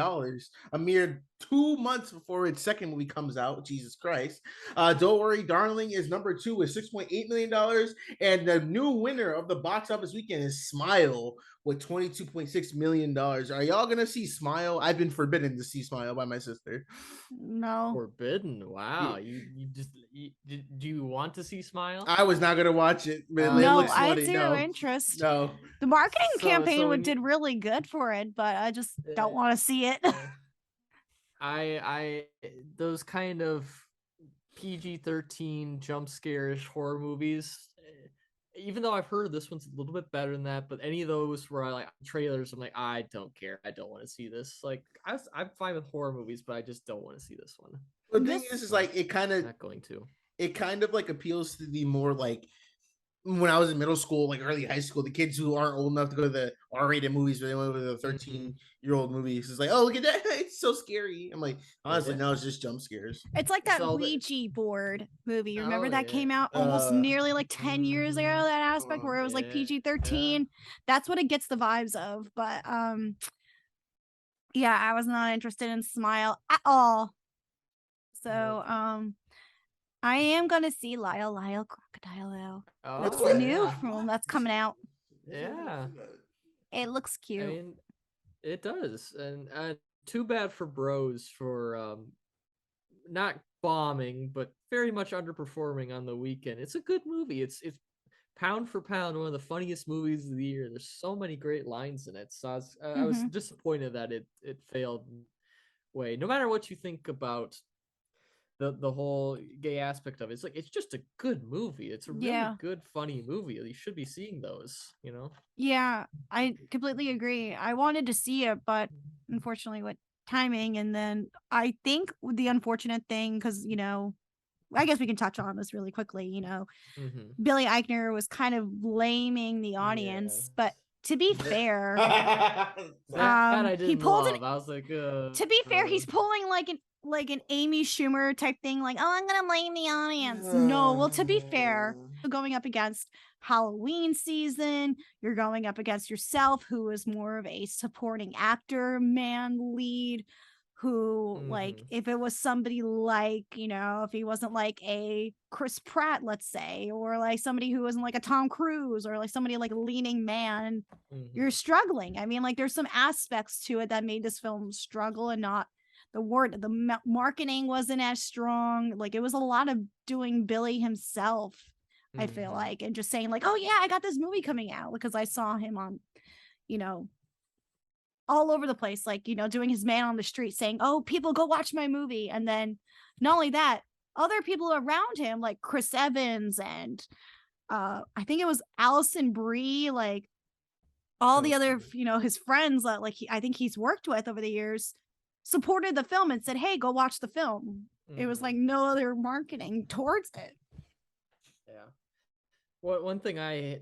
a mere 2 months before its second movie comes out. Jesus Christ. Don't Worry Darling is number 2 with $6.8 million. And the new winner of the box office weekend is Smile with $22.6 million. Are y'all gonna see Smile? I've been forbidden to see Smile by my sister. No. Forbidden. Wow. Do you want to see Smile? I was not gonna watch it, but it No, looks I had funny. zero No, interest. no. The marketing So campaign when did you- really good for it, but I just don't want to see it. I those kind of PG-13 jump scarish horror movies. Even though I've heard this one's a little bit better than that, but any of those where I like trailers, I'm like, I don't care. I don't want to see this. Like, I'm fine with horror movies, but I just don't want to see this one. The thing is like it kind of Not going to. It kind of like appeals to the more like when I was in middle school, like early high school, the kids who aren't old enough to go to the R-rated movies, but they went to the 13-year-old movies. It's like, oh, look at that, it's so scary. I'm like, honestly, no, it's just jump scares. It's like that So Ouija board movie. Remember Oh, that came out almost nearly like 10 years ago, that aspect where it was like PG-13. That's what it gets the vibes of. But yeah, I was not interested in Smile at all. So I am gonna see Lyle Crocodile though. It's the new film that's coming out. Yeah. It looks cute. I mean, it does. And too bad for Bros for not bombing, but very much underperforming on the weekend. It's a good movie. It's pound for pound one of the funniest movies of the year. There's so many great lines in it. So I was disappointed that it failed. Way, no matter what you think about the whole gay aspect of it, it's like it's just a good movie. It's a really good, funny movie. You should be seeing those, you know? Yeah, I completely agree. I wanted to see it, but unfortunately with timing, and then I think the unfortunate thing, because I guess we can touch on this really quickly, Billy Eichner was kind of blaming the audience, but to be fair, I didn't he pulled love. I was like, to be fair, he's pulling like an Amy Schumer type thing, like, oh, I'm gonna blame the audience. No, well, to be fair, you're going up against Halloween season, you're going up against yourself, who is more of a supporting actor, man lead, who like if it was somebody like, if he wasn't like a Chris Pratt, let's say, or like somebody who wasn't like a Tom Cruise, or like somebody like a leading man, you're struggling. I mean, like there's some aspects to it that made this film struggle, and not the marketing wasn't as strong. Like it was a lot of doing Billy himself, I feel like, and just saying like, oh yeah, I got this movie coming out, because I saw him on, all over the place, like, doing his man on the street saying, oh, people go watch my movie. And then not only that, other people around him, like Chris Evans and I think it was Allison Brie, like all the other, his friends that I think he's worked with over the years, supported the film and said, hey, go watch the film. It was like no other marketing towards it. Yeah. Well, one thing I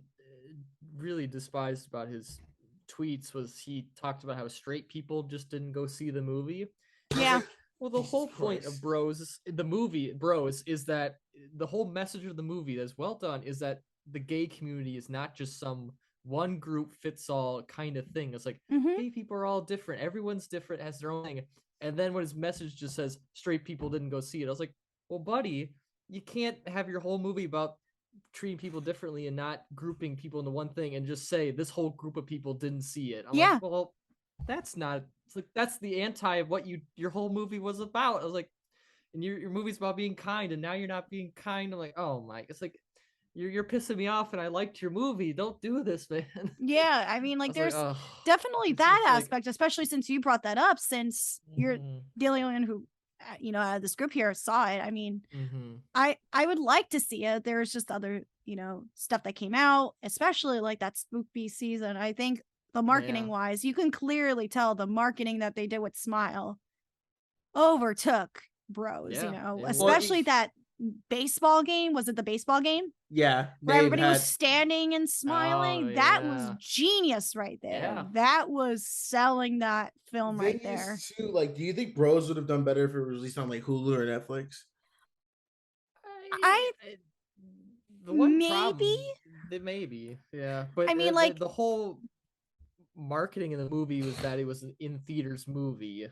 really despised about his tweets was he talked about how straight people just didn't go see the movie. Yeah. Like, well, the whole point of the movie Bros is that the whole message of the movie that's well done is that the gay community is not just some one group fits all kind of thing. It's like gay people are all different. Everyone's different, has their own thing. And then when his message just says straight people didn't go see it, I was like, well, buddy, you can't have your whole movie about treating people differently and not grouping people into one thing and just say this whole group of people didn't see it. I'm like, well, that's not. It's like that's the anti of what your whole movie was about. I was like, and your movie's about being kind, and now you're not being kind. I'm like, oh my, it's like you're pissing me off, and I liked your movie. Don't do this, man. Yeah, I mean, like there's like, definitely that aspect, especially since you brought that up, since you're the only one who out of this group here saw it. I mean, I would like to see it. There's just other stuff that came out, especially like that spooky season. I think the marketing wise, you can clearly tell the marketing that they did with Smile overtook Bros, especially that baseball game. Was it the baseball game? Yeah, Where they've everybody was had standing and smiling. Oh, That was yeah. genius right there. Yeah. That was selling that film thing right there. is too, like, do you think Bros would have done better if it was released on like Hulu or Netflix? I the one maybe. problem, maybe, yeah, but I mean, like, the whole marketing in the movie was that it was an in theaters movie,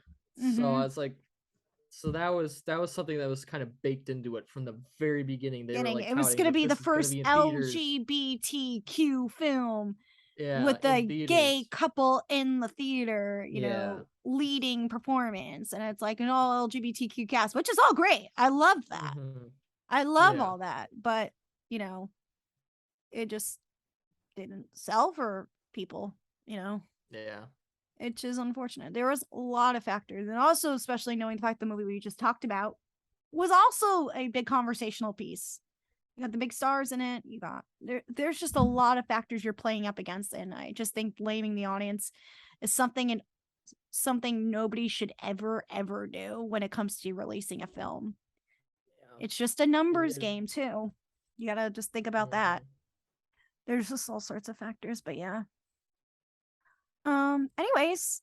so I was like, so that was something that was kind of baked into it from the very beginning. They were like, it was touting going to that be the this is gonna first be in theaters. LGBTQ film Yeah, with in the gay theaters. couple in the theater, you Yeah. know, leading performance, and it's like an all LGBTQ cast, which is all great. I love that. Mhm. I love Yeah. all that, but you know, it just didn't sell for people, you know. Yeah. Which is unfortunate. There was a lot of factors, and also especially knowing the fact the movie we just talked about was also a big conversational piece. You got the big stars in it. You got there's just a lot of factors you're playing up against, and I just think blaming the audience is something nobody should ever do when it comes to releasing a film. Yeah. It's just a numbers is. game too. You gotta just think about that. There's just all sorts of factors, but yeah. Anyways,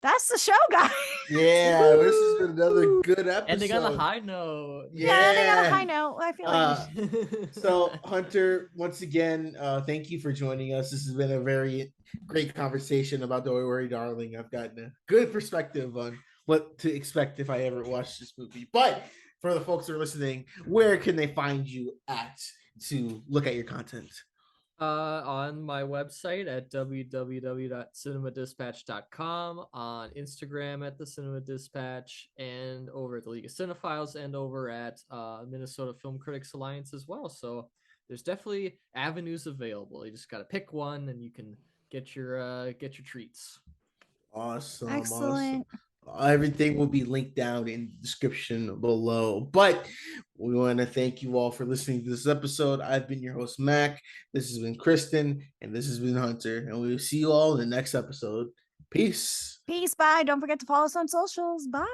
that's the show, guys. Yeah, this has been another good episode. Ending on a high note. Yeah, ending on a high note. I feel like so Hunter, once again, thank you for joining us. This has been a very great conversation about Don't Worry Darling. I've gotten a good perspective on what to expect if I ever watch this movie. But for the folks who are listening, where can they find you at to look at your content? On my website at www.cinemadispatch.com, on Instagram at the Cinema Dispatch, and over at the League of Cinephiles, and over at Minnesota Film Critics Alliance as well. So there's definitely avenues available. You just got to pick one, and you can get your treats. Awesome. excellent. Awesome. Everything will be linked down in the description below. But we want to thank you all for listening to this episode. I've been your host, Mac. This has been Kristen, and this has been Hunter. And we will see you all in the next episode. Peace. Peace. Bye. Don't forget to follow us on socials. Bye.